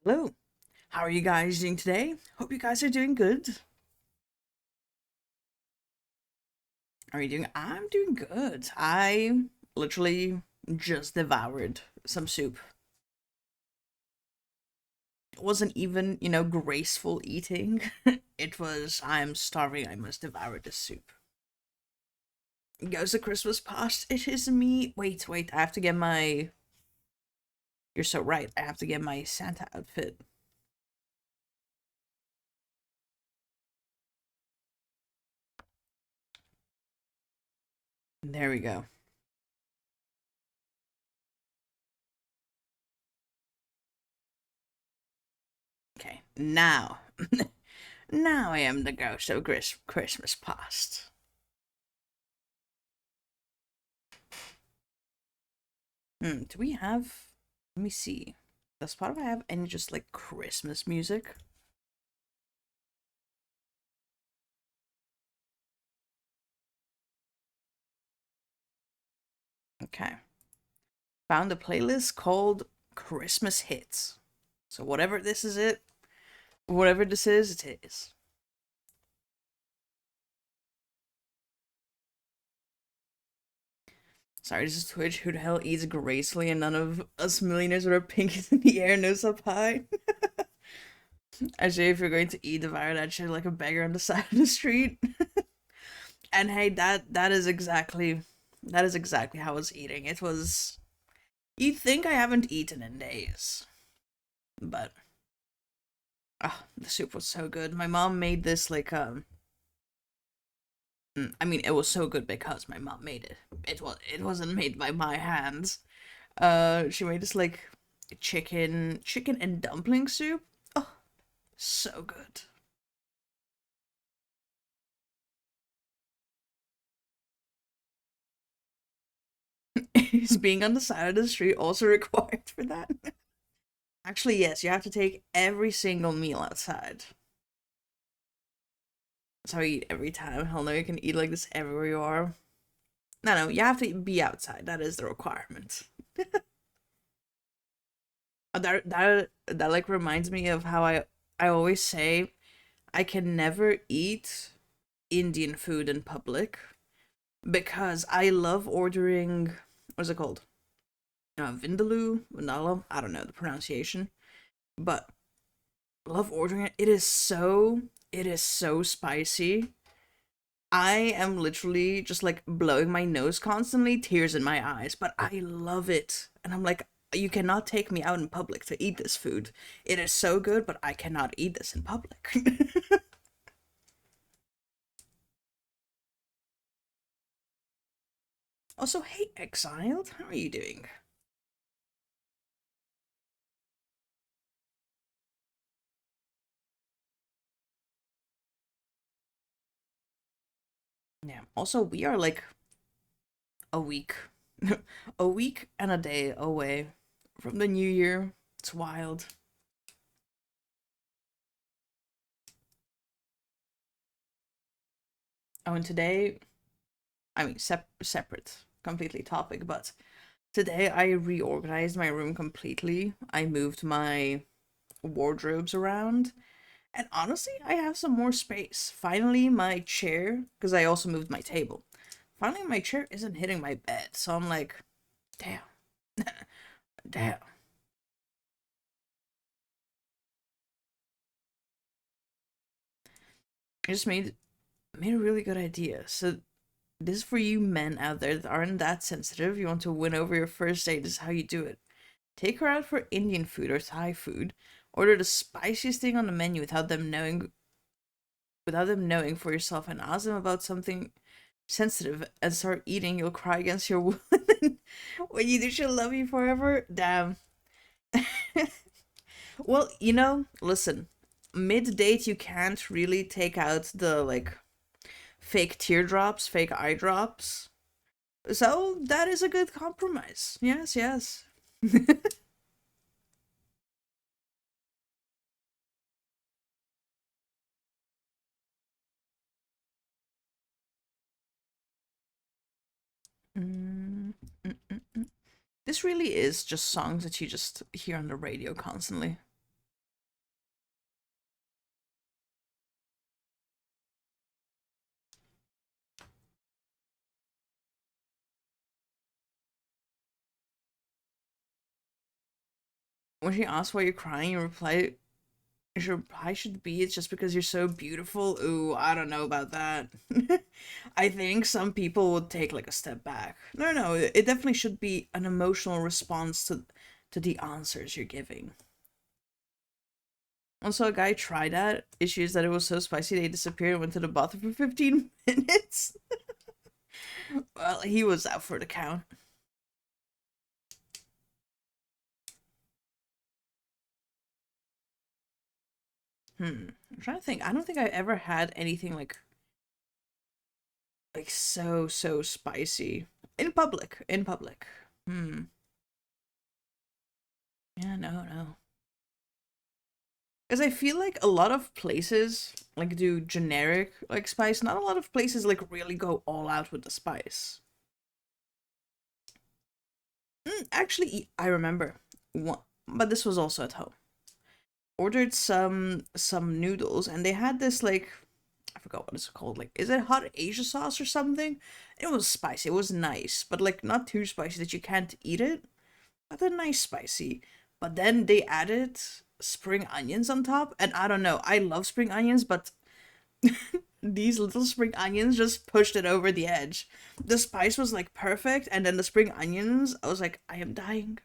Hello, how are you guys doing today? Hope you guys are doing good. Are you doing? I'm doing good. I literally just devoured some soup. It wasn't even, graceful eating. It was, I'm starving, I must devour this soup. Goes the Christmas past, it is me. Wait, I have to get my. You're so right, I have to get my Santa outfit. There we go. Okay, now. Now I am the ghost of Christmas past. Do we have? Let me see. Does Spotify have any just like Christmas music? Okay. Found a playlist called Christmas Hits. So whatever this is, it is. Sorry, this is Twitch. Who the hell eats gracefully and none of us millionaires with our pinkies in the air nose up high? Actually, if you're going to eat, devour that shit like a beggar on the side of the street. And hey, that is exactly how I was eating. It was. You'd think I haven't eaten in days, but the soup was so good. My mom made this like I mean, it was so good because my mom made it. It wasn't made by my hands. She made this like chicken and dumpling soup. Oh, so good. Is being on the side of the street also required for that? Actually, yes, you have to take every single meal outside. That's how you eat every time. Hell no, you can eat like this everywhere you are. No, you have to be outside. That is the requirement. That like reminds me of how I always say I can never eat Indian food in public because I love ordering what's it called? Vindaloo, Vindaloo. I don't know the pronunciation, but love ordering it. It is so spicy. I am literally just like blowing my nose constantly, tears in my eyes, but I love it. And I'm like, you cannot take me out in public to eat this food. It is so good, but I cannot eat this in public. Also, hey, Exiled, how are you doing? Yeah, also, we are like a week, a week and a day away from the new year. It's wild. Oh, and today, I mean, separate, completely topic, but today I reorganized my room completely. I moved my wardrobes around, and honestly, I have some more space. Finally, my chair, because I also moved my table. Finally, my chair isn't hitting my bed, so I'm like, damn, damn. I just made a really good idea. So this is for you men out there that aren't that sensitive. You want to win over your first date. This is how you do it. Take her out for Indian food or Thai food. Order the spiciest thing on the menu without them knowing for yourself, and ask them about something sensitive and start eating. You'll cry against your will. When you do, she'll love you forever. Damn. Well, listen. Mid date, you can't really take out the like fake teardrops, fake eye drops. So that is a good compromise. Yes, yes. Mm, mm, mm, mm. This really is just songs that you just hear on the radio constantly. When she asks why you're crying, your reply should be it's just because you're so beautiful. Ooh, I don't know about that. I think some people would take like a step back. No, no, it definitely should be an emotional response to the answers you're giving. Also, a guy tried that. Issues that it was so spicy they disappeared and went to the bathroom for 15 minutes. Well, he was out for the count. I'm trying to think. I don't think I ever had anything like so spicy in public. In public. Hmm. Yeah, no, no. Because I feel like a lot of places like do generic like spice. Not a lot of places like really go all out with the spice. Actually, I remember one, but this was also at home. Ordered some noodles, and they had this like I forgot what it's called. Like, is it hot Asia sauce or something? It was spicy. It was nice, but like not too spicy that you can't eat it. But a nice spicy. But then they added spring onions on top, and I don't know. I love spring onions, but these little spring onions just pushed it over the edge. The spice was like perfect, and then the spring onions, I was like, I am dying.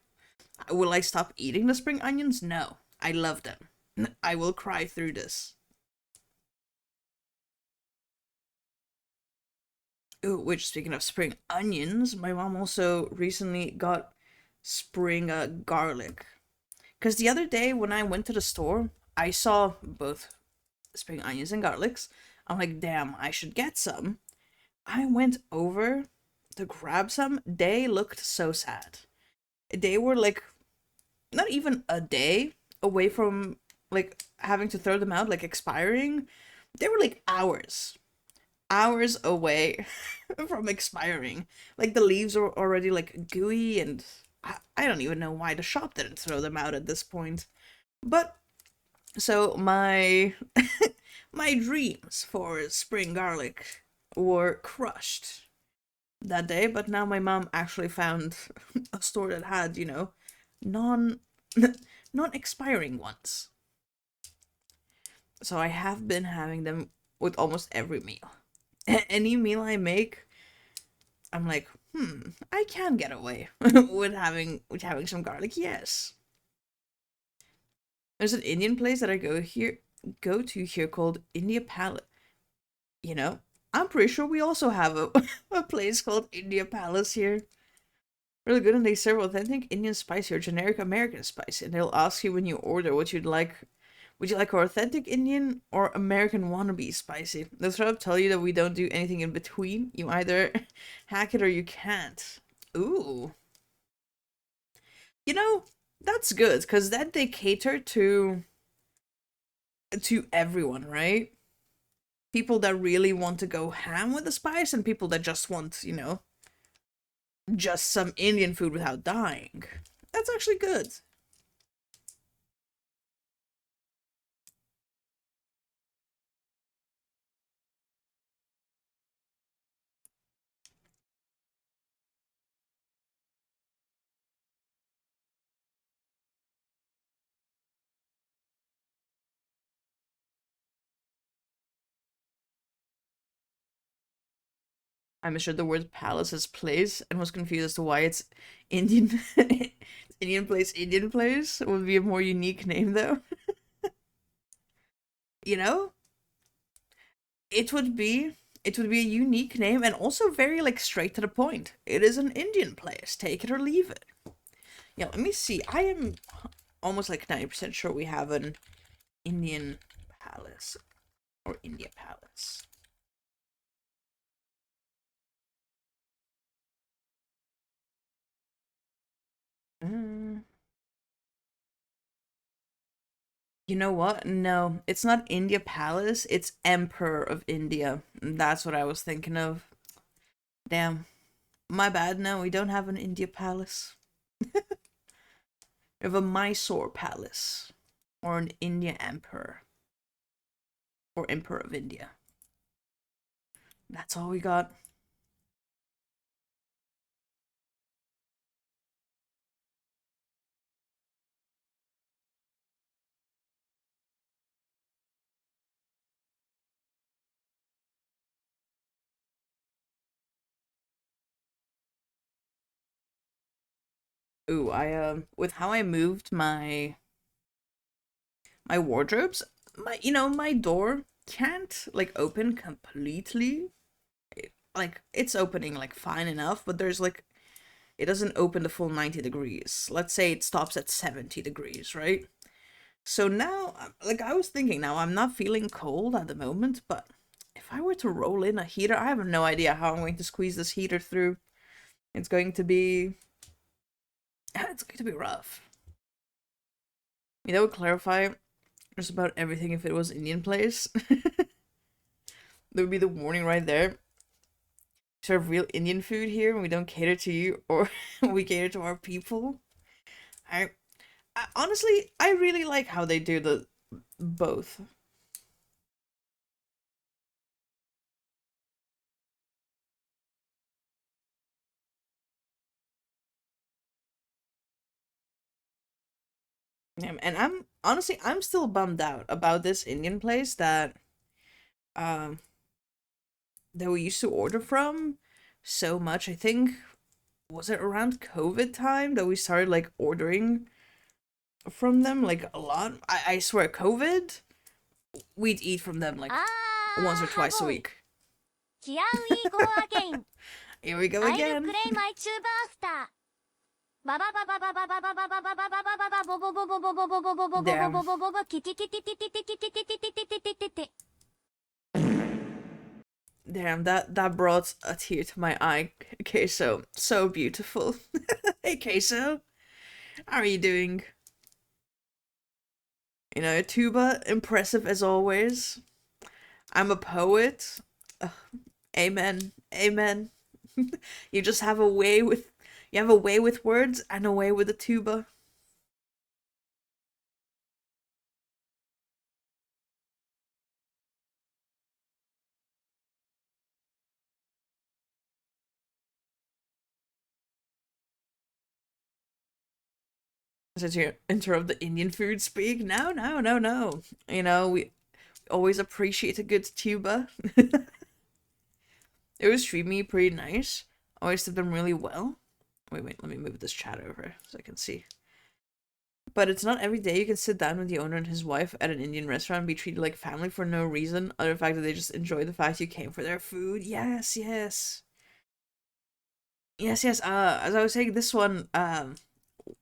Will I stop eating the spring onions? No. I love them. I will cry through this. Ooh, which speaking of spring onions, my mom also recently got spring garlic. Because the other day when I went to the store, I saw both spring onions and garlics. I'm like, damn, I should get some. I went over to grab some. They looked so sad. They were like not even a day away from like having to throw them out, like expiring. They were like hours away from expiring. Like the leaves are already like gooey, and I don't even know why the shop didn't throw them out at this point. But so my my dreams for spring garlic were crushed that day, but now my mom actually found a store that had, non non-expiring ones. So I have been having them with almost every meal. Any meal I make, I'm like, I can get away with having some garlic. Yes. There's an Indian place that I go to here called India Palace. You know, I'm pretty sure we also have a place called India Palace here. Really good, and they serve authentic Indian spice or generic American spice. And they'll ask you when you order what you'd like. Would you like authentic Indian or American wannabe spicy? They'll straight up tell you that we don't do anything in between. You either hack it or you can't. Ooh. You know, that's good, because then they cater to everyone, right? People that really want to go ham with the spice and people that just want, just some Indian food without dying. That's actually good. I misread the word palace as place and was confused as to why it's Indian Indian place would be a more unique name though. You know? It would be it would be a unique name and also very like straight to the point. It is an Indian place. Take it or leave it. Yeah, let me see. I am almost like 90% sure we have an Indian palace or India palace. Mm. You know what? No, it's not India Palace. It's Emperor of India. That's what I was thinking of. Damn. My bad. No, we don't have an India Palace. We have a Mysore Palace. Or an India Emperor. Or Emperor of India. That's all we got. Ooh, I with how I moved my wardrobes, my door can't like open completely. Like it's opening like fine enough, but there's like it doesn't open the full 90 degrees. Let's say it stops at 70 degrees, right? So now, like I was thinking, now I'm not feeling cold at the moment, but if I were to roll in a heater, I have no idea how I'm going to squeeze this heater through. It's going to be, it's going to be rough. That would clarify just about everything if it was Indian place. There would be the warning right there. Serve real Indian food here, and we don't cater to you, or we cater to our people. I, I honestly, I really like how they do the both. Yeah, and I'm honestly, I'm still bummed out about this Indian place um that we used to order from so much. I think was it around COVID time that we started like ordering from them like a lot. I swear, COVID, we'd eat from them like once or twice a week. Here we go again. Here we go I'll again. play my tuba after. Ba ba ba ba ba ba ba ba ba ba ba ba ba ba ba ba bo bo bo bo bo bo bo bo bo bo bo bo Damn. bo bo bo bo kitty kitty kitty kitty kitty kitty kitty kitty. Damn, that brought a tear to my eye. Queso, so beautiful. Hey, Queso, how are you doing? Tuba, impressive as always. I'm a poet. Ugh, amen, amen. You just have a way with, you have a way with words and a way with a tuba. Since you interrupt the Indian food speak, no, no, no, no. We always appreciate a good tuba. It was treating me pretty nice. Always did them really well. Wait, let me move this chat over so I can see. But it's not every day you can sit down with the owner and his wife at an Indian restaurant and be treated like family for no reason, other than the fact that they just enjoy the fact you came for their food. Yes, yes. Yes, yes. As I was saying, this one,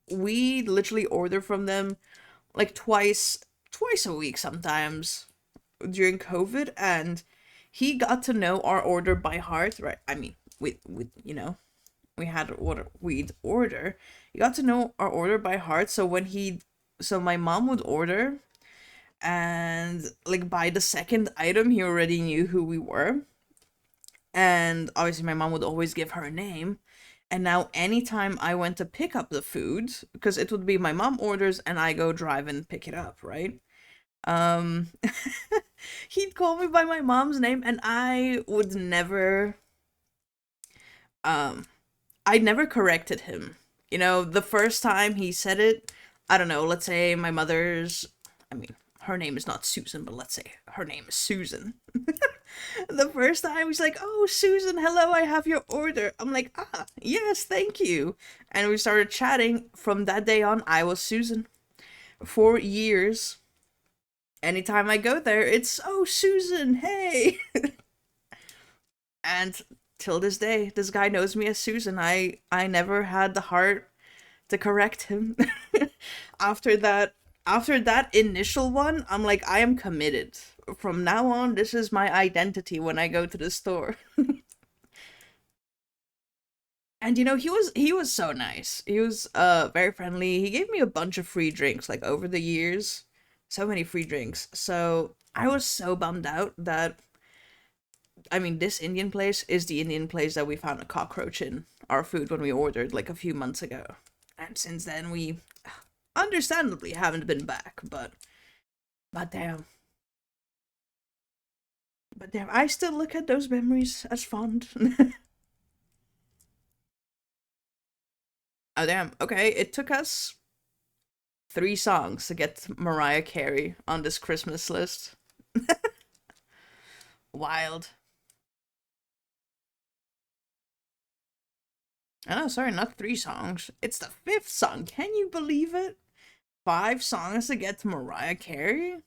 we literally order from them like twice a week sometimes during COVID, and he got to know our order by heart, right? I mean, we had what we'd order. He got to know our order by heart, so so my mom would order, and like by the second item, he already knew who we were, and obviously my mom would always give her name. And now anytime I went to pick up the food, because it would be my mom orders and I go drive and pick it up, right? Um he'd call me by my mom's name, and um I never corrected him. The first time he said it, I don't know, let's say my mother's, I mean, her name is not Susan, but let's say her name is Susan. The first time he's like, "Oh, Susan, hello, I have your order." I'm like, "Ah, yes, thank you." And we started chatting. From that day on, I was Susan. For years, anytime I go there, it's, "Oh, Susan, hey." And till this day, this guy knows me as Susan. I never had the heart to correct him. after that after that initial one, I'm like, I am committed. From now on, this is my identity when I go to the store. And he was so nice. He was very friendly. He gave me a bunch of free drinks like over the years. So many free drinks. So I was so bummed out that, I mean, this Indian place is the Indian place that we found a cockroach in our food when we ordered like a few months ago. And since then we understandably haven't been back, but damn. But damn, I still look at those memories as fond. Oh damn. Okay, it took us 3 songs to get Mariah Carey on this Christmas list. Wild. Oh, sorry, not 3 songs. It's the 5th song. Can you believe it? 5 songs to get to Mariah Carey?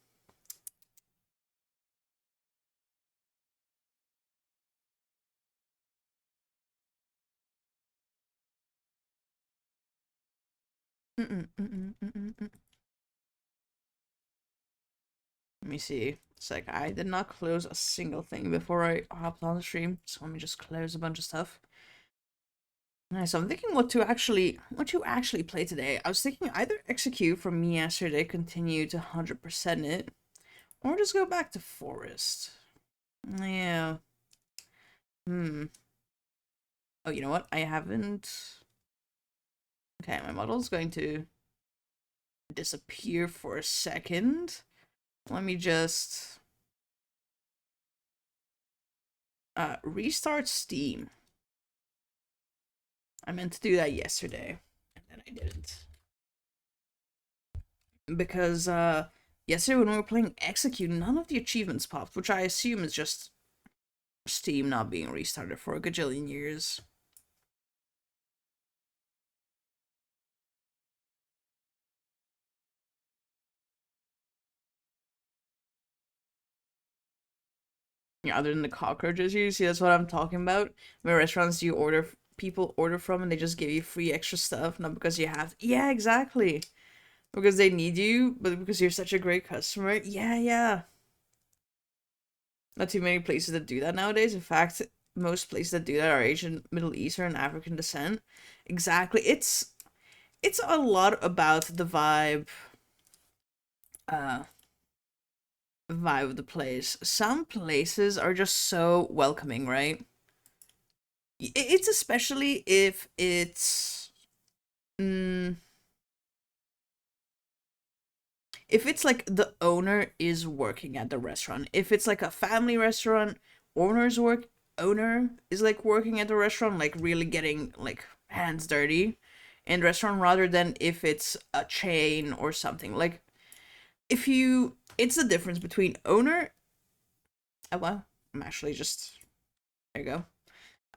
Mm-mm, mm-mm, mm-mm, mm. Let me see. It's like I did not close a single thing before I hopped on the stream, so let me just close a bunch of stuff. Nice. So I'm thinking what to actually play today. I was thinking either execute from me yesterday, continue to 100% it, or just go back to Forest. Yeah. Hmm. Oh, you know what? I haven't. Okay, my model's going to disappear for a second. Let me just restart Steam. I meant to do that yesterday, and then I didn't. Because yesterday when we were playing Execute, none of the achievements popped, which I assume is just Steam not being restarted for a gajillion years. Yeah, other than the cockroaches you see, that's what I'm talking about. Where restaurants you order people order from and they just give you free extra stuff, not because you have yeah, exactly. Because they need you, but because you're such a great customer. Yeah, yeah. Not too many places that do that nowadays. In fact, most places that do that are Asian, Middle Eastern, and African descent. Exactly. It's a lot about the uh vibe of the place. Some places are just so welcoming, right? It's especially if it's mm, if it's like the owner is working at the restaurant. If it's like a family restaurant, owner is like working at the restaurant, like really getting like hands dirty in the restaurant, rather than if it's a chain or something. Like if you, it's the difference between owner. Oh well, I'm actually just there. You go.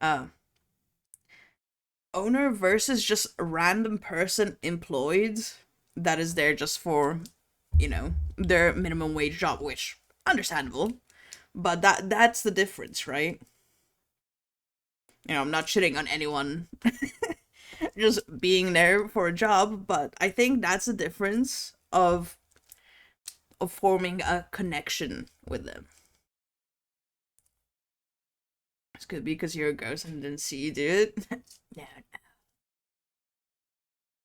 Um, owner versus just a random person employed that is there just for, their minimum wage job, which understandable, but that's the difference, right? I'm not shitting on anyone just being there for a job, but I think that's the difference of forming a connection with them. It's good because you're a ghost and didn't see you do it. No,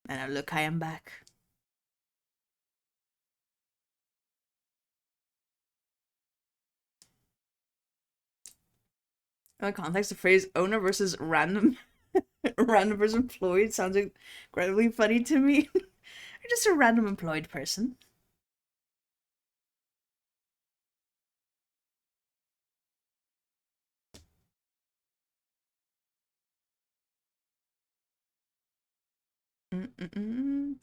no, no, look, I am back. In the context, the phrase owner versus random random person employed sounds incredibly funny to me. You're just a random employed person. Mm-mm-mm.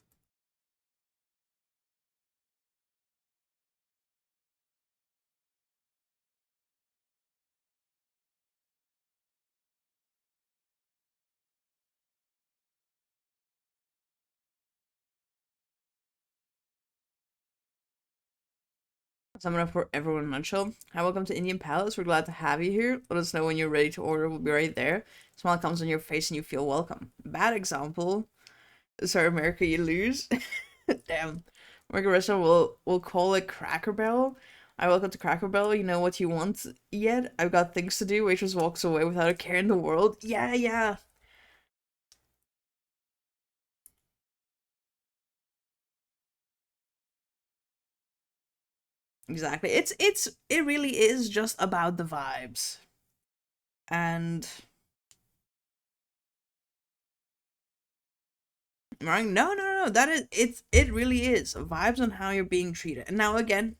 Summon up for everyone Munchel. Hi, welcome to Indian Palace. We're glad to have you here. Let us know when you're ready to order. We'll be right there. Smile comes on your face and you feel welcome. Bad example. Sorry, America, you lose. Damn. American restaurant will call it Cracker Barrel. I welcome to Cracker Barrel. You know what you want yet? I've got things to do. Waitress walks away without a care in the world. Yeah, yeah. Exactly. It really is just about the vibes. And right? No, no, no. That is it really is. Vibes on how you're being treated. And now again,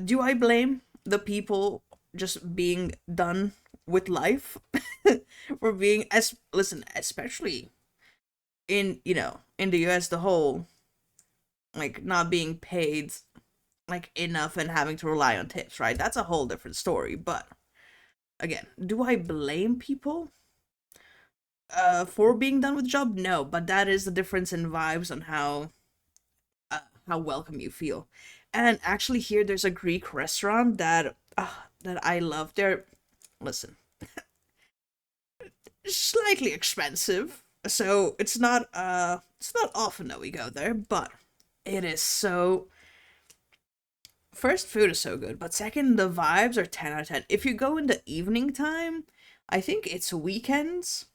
do I blame the people just being done with life for being as listen, especially in the US, the whole like not being paid like enough and having to rely on tips, right? That's a whole different story. But again, do I blame people? for being done with the job, no, but that is the difference in vibes on how welcome you feel. And actually, here there's a Greek restaurant that I love. They're listen, slightly expensive, so it's not often that we go there, but it is so. First, food is so good, but second, the vibes are 10 out of 10. If you go in the evening time, I think it's weekends.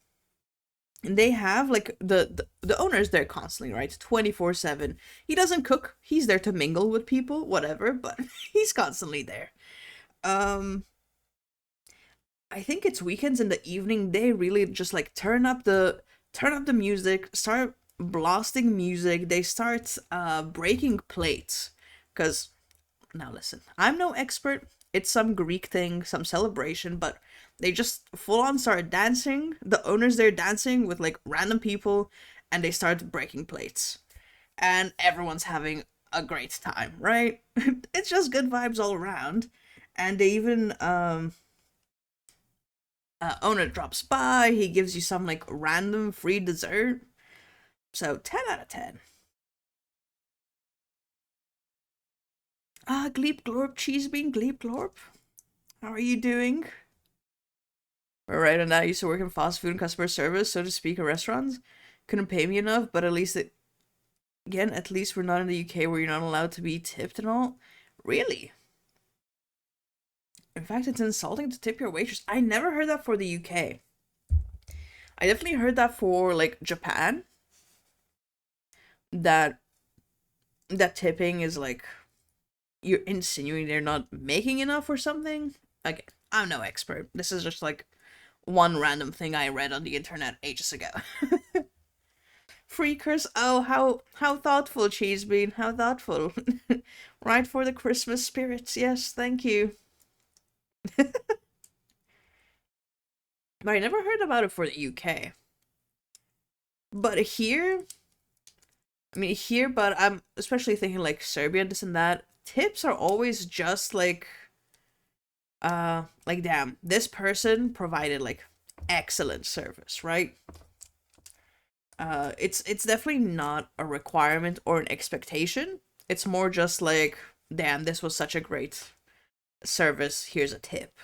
And they have like the owner's there constantly, right? 24/7. He doesn't cook. He's there to mingle with people, whatever, but he's constantly there. Um I think it's weekends in the evening they really just like turn up the music, start blasting music. They start breaking plates cuz now listen, I'm no expert. It's some Greek thing, some celebration, but they just full on start dancing. The owners there dancing with like random people, and they start breaking plates. And everyone's having a great time, right? It's just good vibes all around. And they even owner drops by, he gives you some like random free dessert. So 10 out of 10. Ah, Gleep Glorp, Cheese Bean, Gleep Glorp. How are you doing? Right, and I used to work in fast food and customer service, so to speak, in restaurants. Couldn't pay me enough, but again, at least we're not in the UK where you're not allowed to be tipped and all. Really? In fact, it's insulting to tip your waitress. I never heard that for the UK. I definitely heard that for like Japan. That that tipping is like you're insinuating they're not making enough or something. Okay, I'm no expert. This is just like one random thing I read on the internet ages ago. Freakers, oh how thoughtful, Cheese Bean, how thoughtful. Right for the Christmas spirits, yes, thank you. But I never heard about it for the UK. But here, I mean here, but I'm especially thinking like Serbia, this and that. Tips are always just like damn, this person provided like excellent service, right? It's definitely not a requirement or an expectation. It's more just like, damn, this was such a great service. Here's a tip.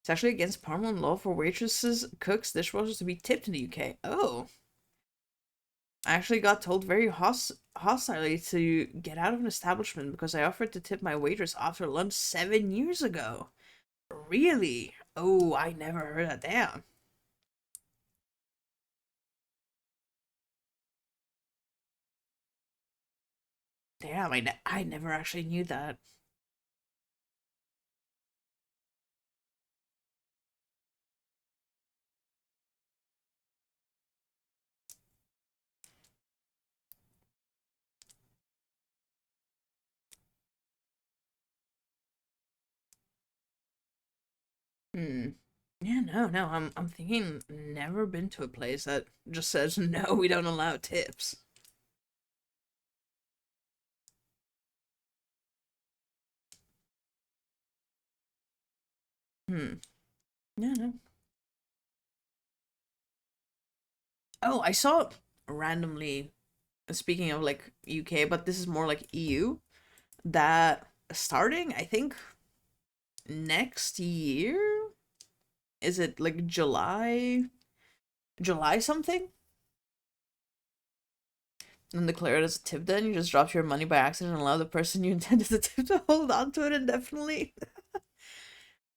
It's actually against Parliament law for waitresses, cooks, dishwashers to be tipped in the UK. Oh, I actually got told very hostilely to get out of an establishment because I offered to tip my waitress after lunch 7 years ago. Really? Oh, I never heard that. Damn. Damn, I never actually knew that. Hmm. Yeah, no. I'm thinking never been to a place that just says no, we don't allow tips. Hmm. Yeah, no. Oh, I saw randomly, speaking of like UK, but this is more like EU, that starting, I think, next year, is it like July something? And declare it as a tip, then you just drop your money by accident and allow the person you intended to tip to hold on to it indefinitely.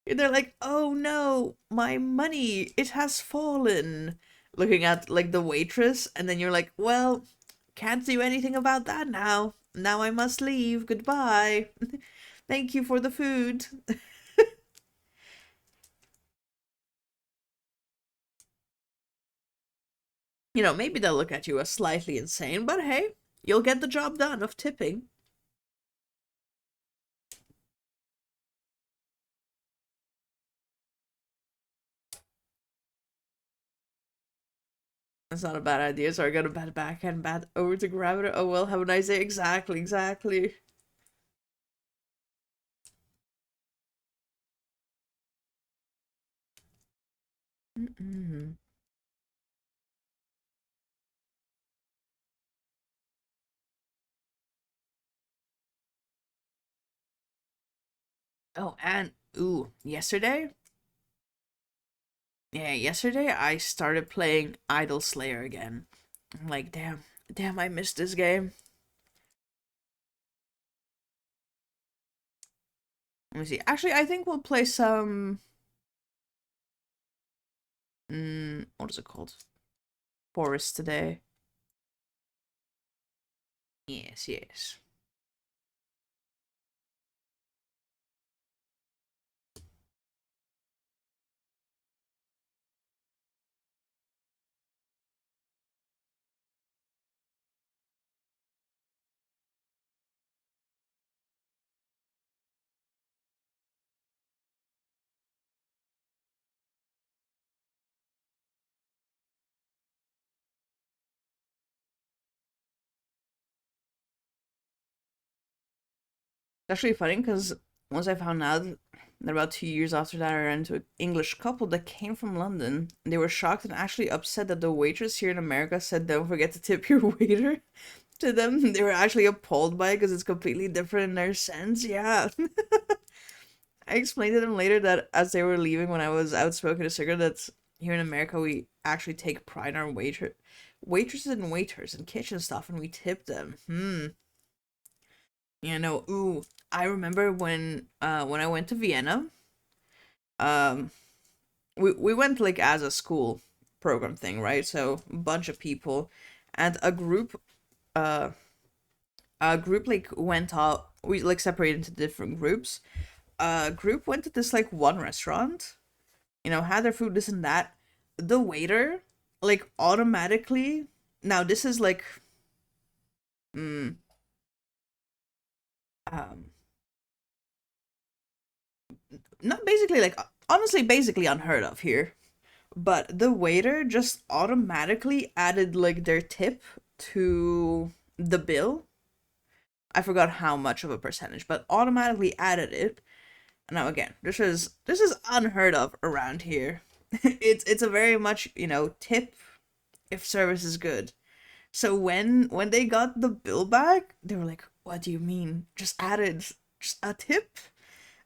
They're like, oh no, my money, it has fallen. Looking at like the waitress, and then you're like, well, can't do anything about that now. Now I must leave. Goodbye. Thank you for the food. Maybe they'll look at you as slightly insane, but hey, you'll get the job done of tipping. That's not a bad idea, so I got a bad backhand bat over to grab it. Oh well, have a nice day. Exactly, exactly. Mm-mm. Oh, and ooh, yesterday? Yeah, yesterday I started playing Idol Slayer again. I'm like, damn, I missed this game. Let me see. Actually, I think we'll play some. What is it called? Forest today. Yes, yes. It's actually funny because once I found out that about 2 years after that, I ran into an English couple that came from London. They were shocked and actually upset that the waitress here in America said, "Don't forget to tip your waiter." To them, they were actually appalled by it because it's completely different in their sense. Yeah. I explained to them later that as they were leaving, when I was outspoken to Sigurd, that here in America we actually take pride in our waitresses and waiters and kitchen stuff, and we tip them. You know, ooh, I remember when I went to Vienna, um, we went like as a school program thing, right? So a bunch of people, and uh a group like went out. We like separated into different groups. A group went to this like one restaurant, had their food, this and that. The waiter, like automatically, now this is like, mm, um, not basically like, honestly, basically unheard of here. But the waiter just automatically added like their tip to the bill. I forgot how much of a percentage, but automatically added it. Now again, this is unheard of around here. It's a very much, tip if service is good. So when they got the bill back, they were like, "What do you mean? Just a tip?"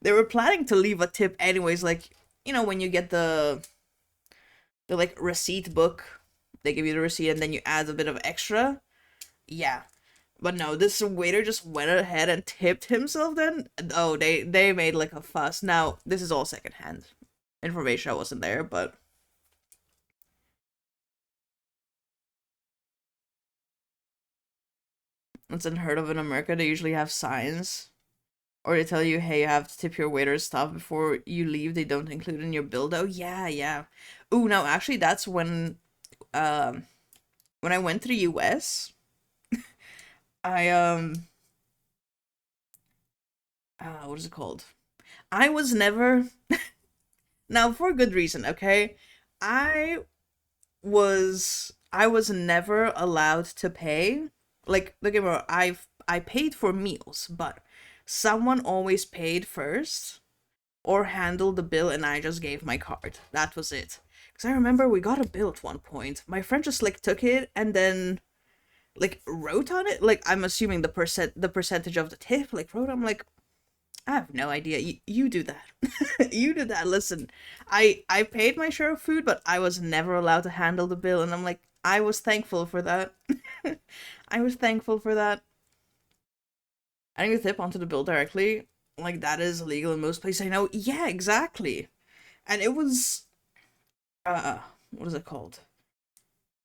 They were planning to leave a tip anyways, like, when you get the like receipt book, they give you the receipt and then you add a bit of extra. Yeah. But no, this waiter just went ahead and tipped himself then. Oh, they made like a fuss. Now, this is all secondhand information. I wasn't there, but it's unheard of in America. They usually have signs, or they tell you, "Hey, you have to tip your waiter's stuff before you leave. They don't include in your bill." Though, yeah, yeah. Ooh, no, actually, that's when I went to the U.S. I what is it called? I was never now for a good reason. Okay, I I was never allowed to pay. Like, look at me, I paid for meals, but someone always paid first or handled the bill, and I just gave my card. That was it. Because I remember we got a bill at one point. My friend just like took it and then like wrote on it. Like, I'm assuming the percentage of the tip. Like, wrote. I'm like, I have no idea. You do that. You do that. Listen, I paid my share of food, but I was never allowed to handle the bill, and I'm like, I was thankful for that. I was thankful for that. Adding a tip onto the bill directly, like, that is illegal in most places I know. Yeah, exactly. And it was what is it called?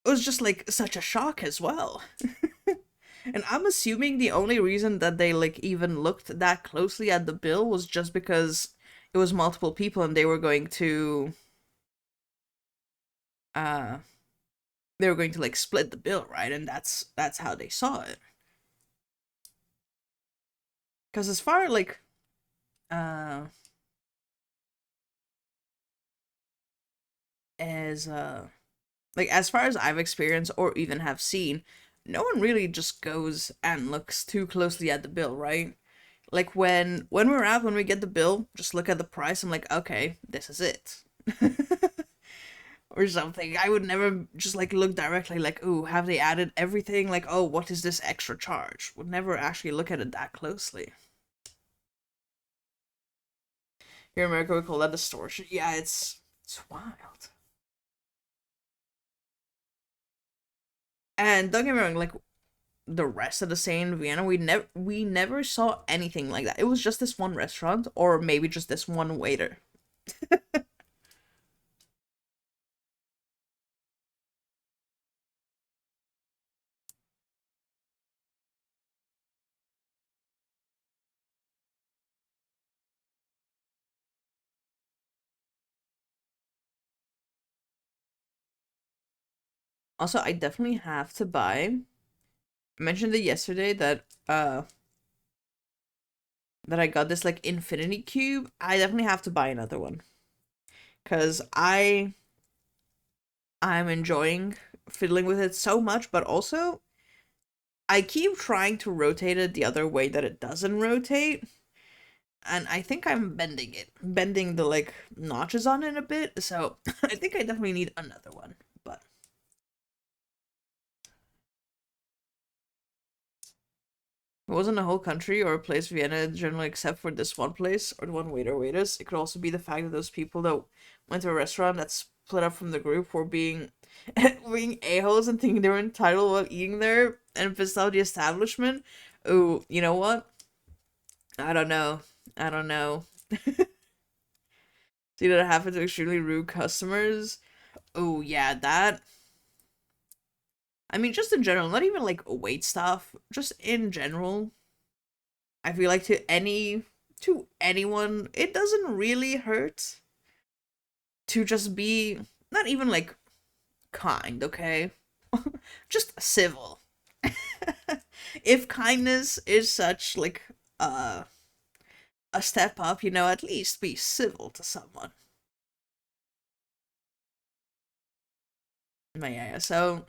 It was just like such a shock as well. And I'm assuming the only reason that they like even looked that closely at the bill was just because it was multiple people and uh they were going to like split the bill, right? And that's how they saw it. Cuz as far uh as as far as I've experienced or even have seen, no one really just goes and looks too closely at the bill, right? Like when we're out, when we get the bill, just look at the price. I'm like, okay, this is it. or something. I would never just like look directly like, "Ooh, have they added everything?" Like, "Oh, what is this extra charge?" Would never actually look at it that closely. Here in America, we call that distortion. Yeah, it's wild. And don't get me wrong, like the rest of the stay in Vienna, we never saw anything like that. It was just this one restaurant, or maybe just this one waiter. Also, I definitely have to buy. I mentioned it yesterday that I got this like infinity cube. I definitely have to buy another one because I'm enjoying fiddling with it so much, but also I keep trying to rotate it the other way that it doesn't rotate, and I think I'm bending the like notches on it a bit. So I think I definitely need another one. But it wasn't a whole country or a place Vienna in general, except for this one place or the one waiter waiters. It could also be the fact that those people that went to a restaurant that split up from the group were being being a-holes and thinking they were entitled while eating there and pissed off the establishment. Oh, you know what? I don't know. I don't know. See that happened to extremely rude customers. Oh yeah, that. I mean, just in general, not even like wait staff, just in general. I feel like to anyone, it doesn't really hurt to just be not even like kind, okay? Just civil. If kindness is such like a step up, at least be civil to someone. But yeah, so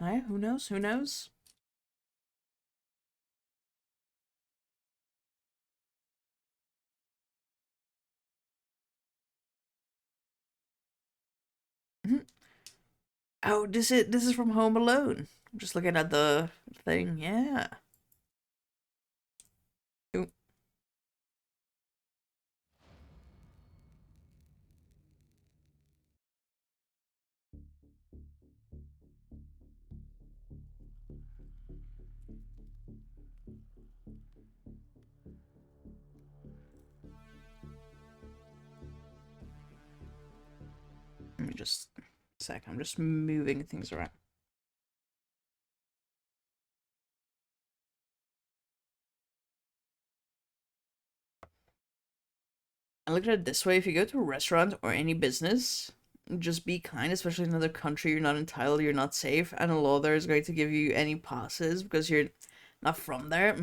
who knows? Who knows? Mhm. Oh, this is from Home Alone. I'm just looking at the thing. Yeah. Ooh, let me just a sec. I'm just moving things around. I look at it this way: if you go to a restaurant or any business, just be kind, especially in another country. You're not entitled, you're not safe, and a law there is going to give you any passes because you're not from there.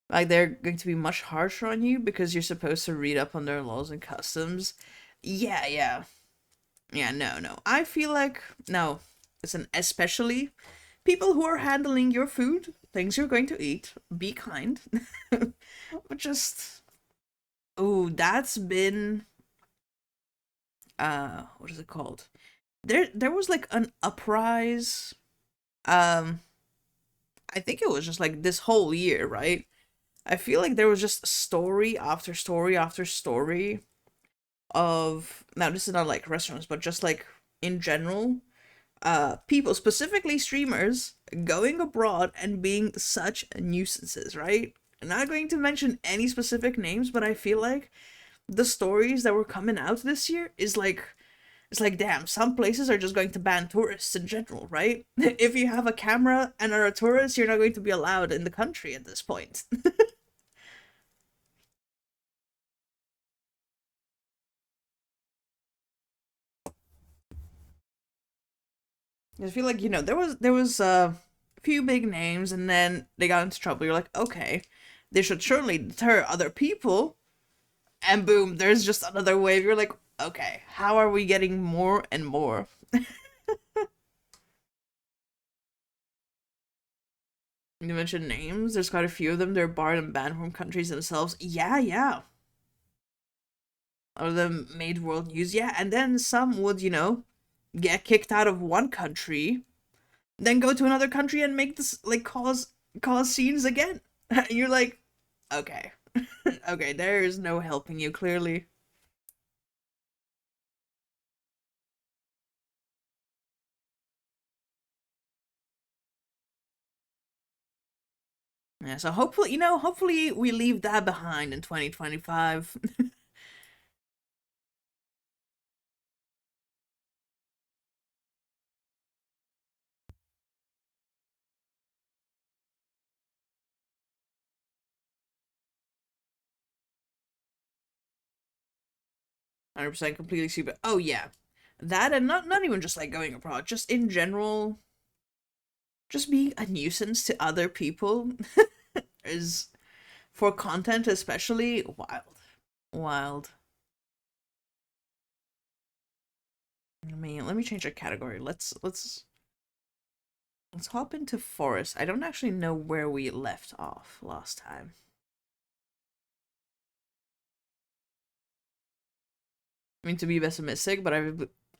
Like they're going to be much harsher on you because you're supposed to read up on their laws and customs. Yeah, yeah. Yeah, no, no. I feel like no. Listen, especially people who are handling your food, things you're going to eat, be kind. But just oh, that's been what is it called? There was like an uprise. Um I think it was just like this whole year, right? I feel like there was just story after story after story of now this is not like restaurants, but just like in general, people, specifically streamers, going abroad and being such nuisances, right? I'm not going to mention any specific names, but I feel like the stories that were coming out this year is like it's like damn, some places are just going to ban tourists in general, right? If you have a camera and are a tourist, you're not going to be allowed in the country at this point. I feel like there was a few big names, and then they got into trouble. You're like, okay, they should surely deter other people, and boom, there's just another wave. You're like, okay, how are we getting more and more? You mentioned names. There's quite a few of them. They're barred and banned from countries themselves. Yeah, yeah. A lot of them made world news. Yeah, and then some would, get kicked out of one country, then go to another country and make this like cause scenes again. You're like, okay, okay, there is no helping you clearly. Yeah, so hopefully, hopefully we leave that behind in 2025. 100% completely stupid. Oh yeah, that and not even just like going abroad, just in general, just being a nuisance to other people is for content especially wild, wild. Let me change our category. Let's hop into forest. I don't actually know where we left off last time. I mean, to be pessimistic, but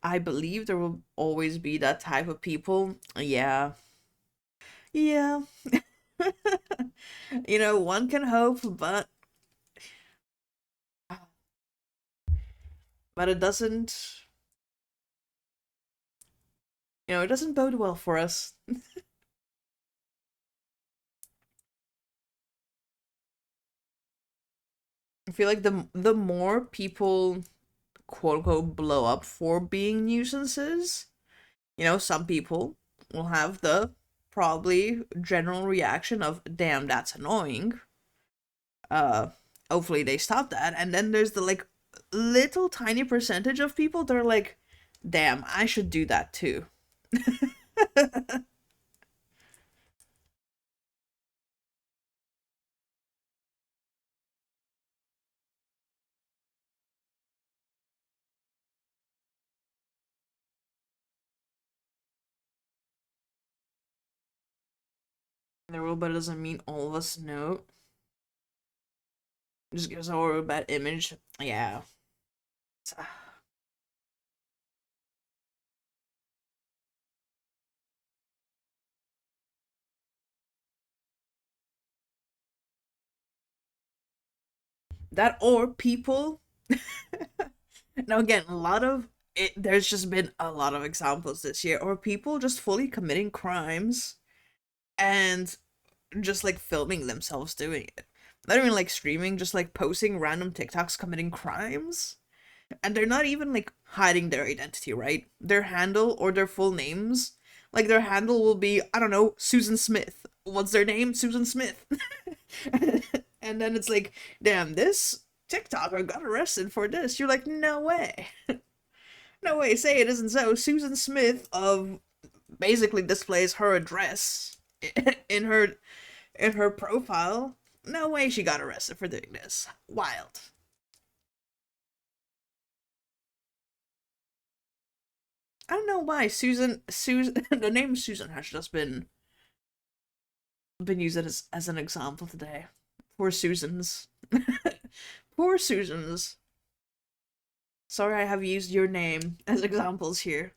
I believe there will always be that type of people. Yeah, yeah. One can hope, but it doesn't. It doesn't bode well for us. I feel like the more people quote unquote blow up for being nuisances, some people will have the probably general reaction of damn, that's annoying. uh Hopefully they stop that, and then there's the like little tiny percentage of people that are like, damn, I should do that too. The rule, but it doesn't mean all of us know. It just gives our a bad image. Yeah. That or people. Now again, a lot of it. There's just been a lot of examples this year, or people just fully committing crimes and just like filming themselves doing it. Not even like streaming, just like posting random TikToks committing crimes. And they're not even like hiding their identity, right? Their handle or their full names. Like their handle will be, I don't know, Susan Smith. What's their name? Susan Smith. And then it's like, damn, this TikToker got arrested for this. You're like, no way. No way, say it isn't so. Susan Smith of basically displays her address in her profile. No way she got arrested for doing this. Wild. I don't know why Susan the name Susan has just been used as an example today. Poor Susans. Poor Susans. Sorry I have used your name as examples here.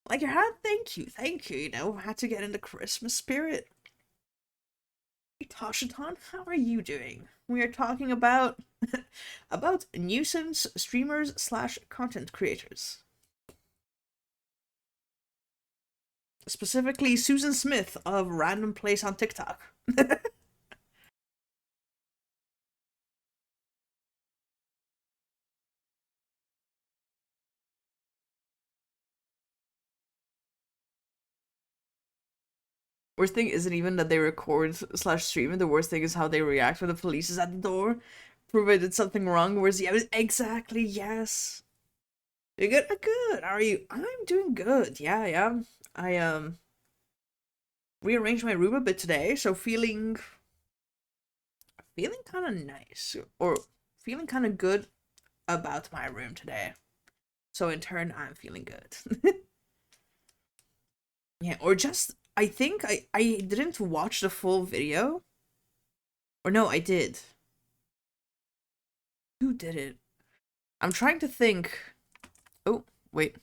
Like, thank you, had to get in the Christmas spirit. Hey, Tashaton, how are you doing? We are talking about about nuisance streamers slash content creators. Specifically Susan Smith of Random Place on TikTok. Worst thing isn't even that they record slash stream it. The worst thing is how they react when the police is at the door. Prove I did something wrong. Where's the evidence? Exactly, yes. You good? Good. How are you? I'm doing good. Yeah, yeah. I rearranged my room a bit today, so feeling kind of nice, or feeling kind of good about my room today. So in turn, I'm feeling good. Yeah, or just I think I didn't watch the full video. Or no, I did. Who did it? I'm trying to think. Oh, wait.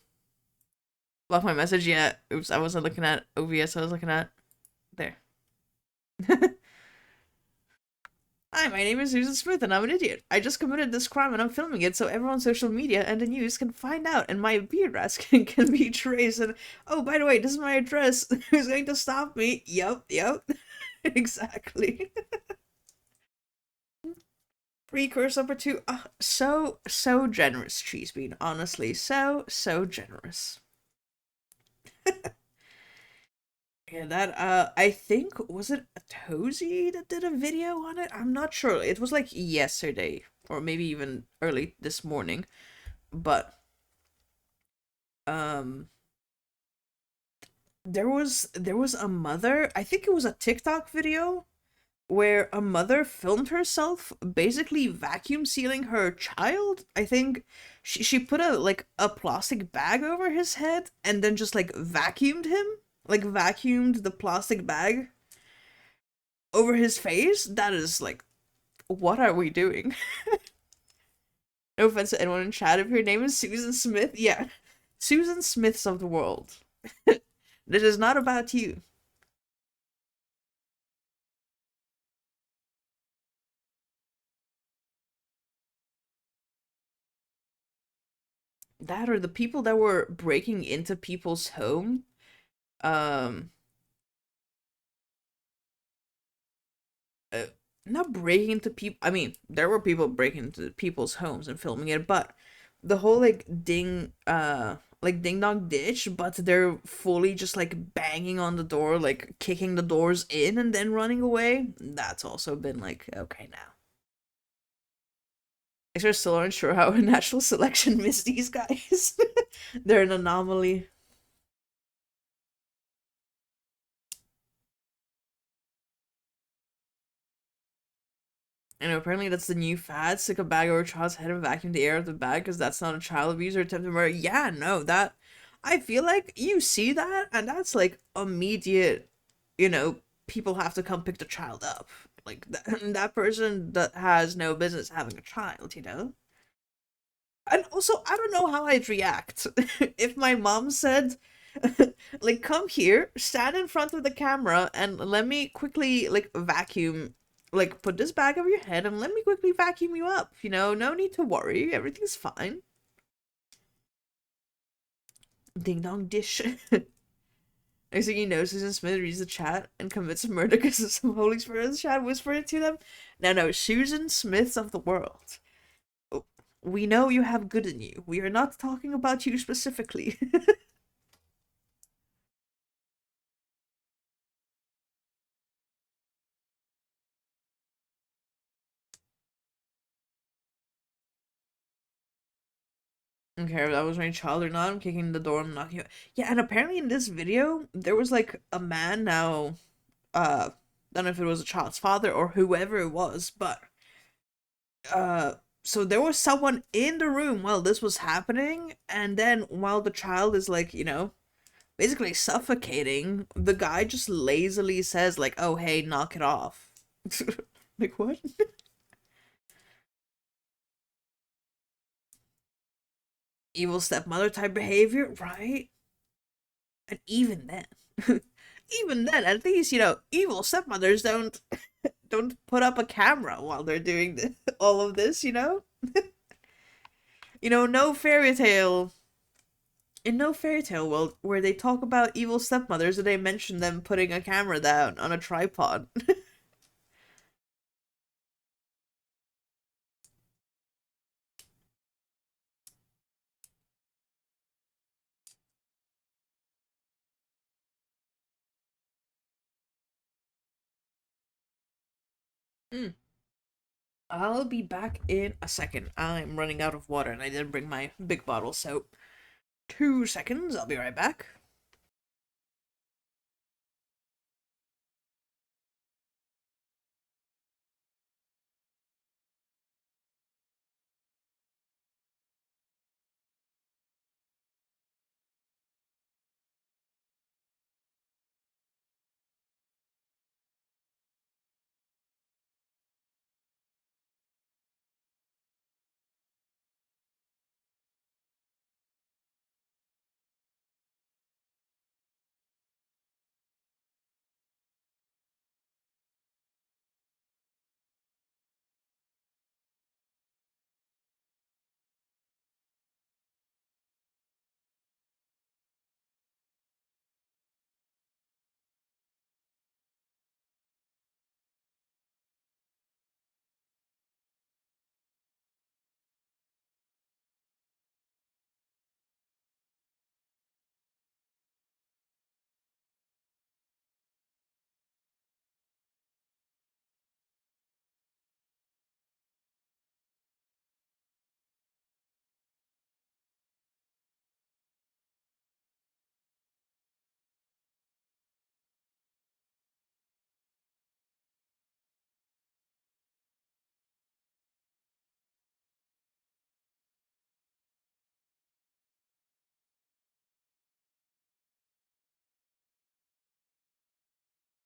Block my message yet. Oops, I wasn't looking at OBS, I was looking at there. Hi, my name is Susan Smith and I'm an idiot. I just committed this crime and I'm filming it so everyone on social media and the news can find out and my beard rascal can be traced. And oh, by the way, this is my address. Who's going to stop me? Yep. Exactly. Precursor number two. So generous, Cheese Bean. Honestly, so generous. Yeah, that I think was it Tozy that did a video on it? I'm not sure. It was like yesterday or maybe even early this morning. But um there was a mother, I think it was a TikTok video where a mother filmed herself basically vacuum sealing her child. I think she put a plastic bag over his head and then just like vacuumed him, like vacuumed the plastic bag over his face. That is like, what are we doing? No offense to anyone in chat. If your name is Susan Smith, yeah, Susan Smiths of the world. This is not about you. That or the people that were breaking into people's home. Um, uh, Not breaking into people. I mean, there were people breaking into people's homes and filming it, but the whole like ding dong ditch, but they're fully just like banging on the door, like kicking the doors in and then running away. That's also been like, okay now. I sure still aren't sure how natural selection missed these guys. They're an anomaly. And apparently that's the new fad. Stick a bag over a child's head and vacuum the air of the bag because that's not a child abuse or attempted murder. Yeah, no, that I feel like you see that and that's like immediate, you know, people have to come pick the child up. Like that person that has no business having a child, you know? And also, I don't know how I'd react if my mom said, like, come here, stand in front of the camera, and let me quickly, like, vacuum, like, put this bag over your head and let me quickly vacuum you up. You know, no need to worry, everything's fine. Ding dong dish. Next thing you know, Susan Smith reads the chat and commits a murder because of some Holy Spirit in the chat whispering to them. No, Susan Smiths of the world. We know you have good in you. We are not talking about you specifically. I don't care if that was my child or not. I'm kicking the door and knocking it. Yeah, and apparently in this video, there was like a man now, don't know if it was a child's father or whoever it was, but uh so there was someone in the room while this was happening, and then while the child is like, you know, basically suffocating, the guy just lazily says like, "Oh, hey, knock it off." Like what? Evil stepmother type behavior, right? And even then, even then, at least, you know, evil stepmothers don't put up a camera while they're doing all of this, you know? You know, no fairy tale. In no fairy tale world where they talk about evil stepmothers, do they mention them putting a camera down on a tripod. Mm. I'll be back in a second. I'm running out of water and I didn't bring my big bottle, so 2 seconds. I'll be right back.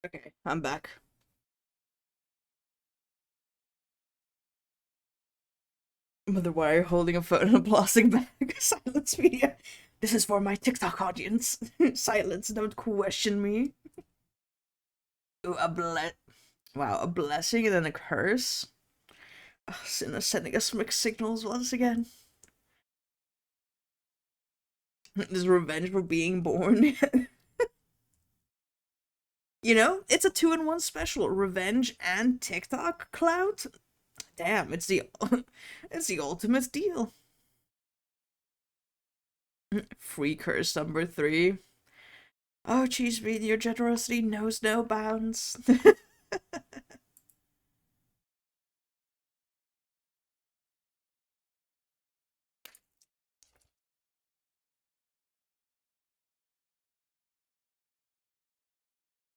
Okay, I'm back. Mother, why are you holding a phone in a plastic bag? Silence media. This is for my TikTok audience. Silence, don't question me. Ooh, wow, a blessing and then a curse. Ugh, Sinner sending us mixed signals once again. This revenge for being born. You know, it's a two-in-one special. Revenge and TikTok clout. Damn, it's the ultimate deal. Free curse number 3. Oh, cheese bean, your generosity knows no bounds.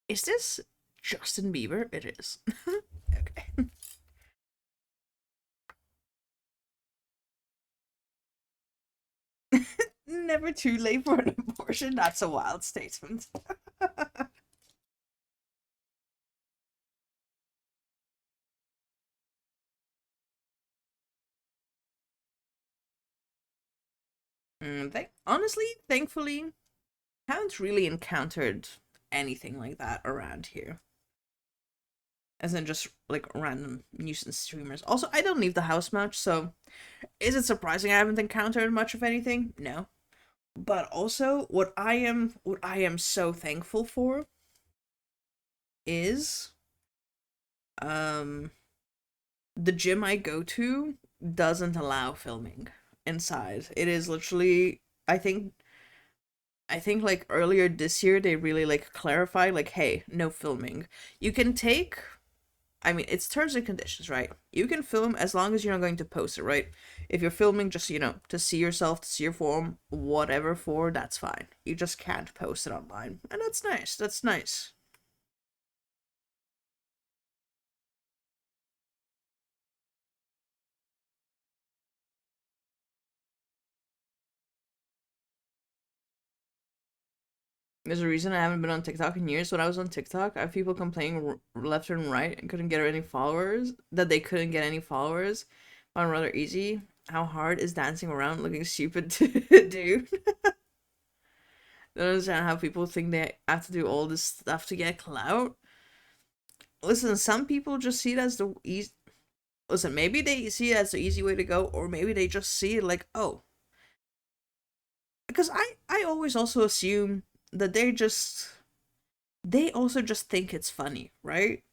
Is this Justin Bieber? It is. Okay. Never too late for an abortion. That's a wild statement. Honestly, thankfully, haven't really encountered anything like that around here. As in just like random nuisance streamers. Also, I don't leave the house much, so is it surprising I haven't encountered much of anything? No. But also, what I am so thankful for is um the gym I go to doesn't allow filming inside. It is literally I think like earlier this year they really like clarified like, hey, no filming. You can take, I mean, it's terms and conditions, right? You can film as long as you're not going to post it, right? If you're filming just, to see yourself, to see your form, whatever for, that's fine. You just can't post it online. And that's nice. That's nice. There's a reason I haven't been on TikTok in years. When I was on TikTok, I have people complaining left and right and couldn't get any followers. That they couldn't get any followers. On rather easy. How hard is dancing around looking stupid to do? I don't understand how people think they have to do all this stuff to get clout. Listen, some people just see it as the easy. Listen, maybe they see it as the easy way to go, or maybe they just see it like, oh, because I always also assume that they also just think it's funny, right?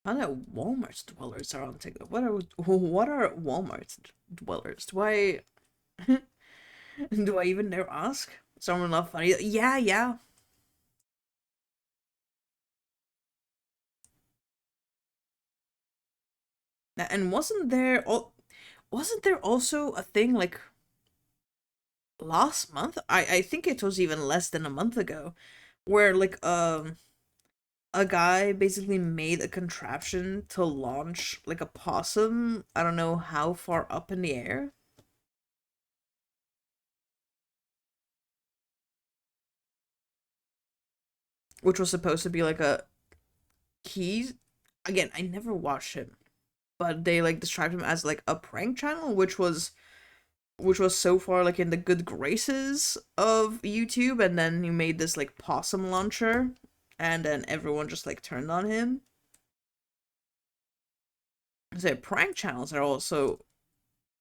I know Walmart dwellers are on TikTok. What are Walmart dwellers? Do I even dare ask? Someone not funny? Yeah, yeah. And wasn't there also a thing like last month? I think it was even less than a month ago, where like a guy basically made a contraption to launch like a possum. I don't know how far up in the air, which was supposed to be like a he's again. I never watched him, but they like described him as like a prank channel, which was so far like in the good graces of YouTube, and then he made this like possum launcher, and then everyone just like turned on him. So prank channels are also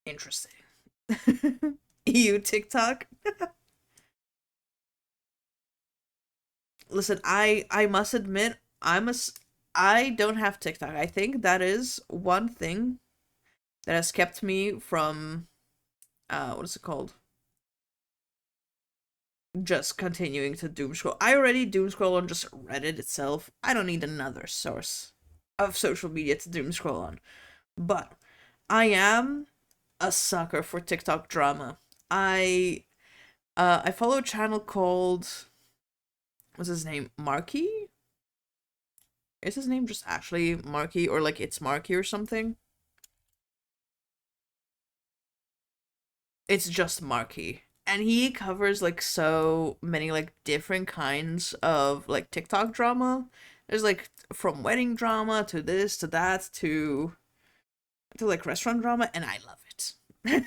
interesting. You TikTok. Listen, I must admit I don't have TikTok. I think that is one thing that has kept me from what is it called? Just continuing to doom scroll. I already doom scroll on just Reddit itself. I don't need another source of social media to doom scroll on. But I am a sucker for TikTok drama. I follow a channel called what's his name? Marky? Is his name just actually Marky, or like it's Marky or something? It's just Marky. And he covers like so many like different kinds of like TikTok drama. There's like from wedding drama to this to that to like restaurant drama, and I love it.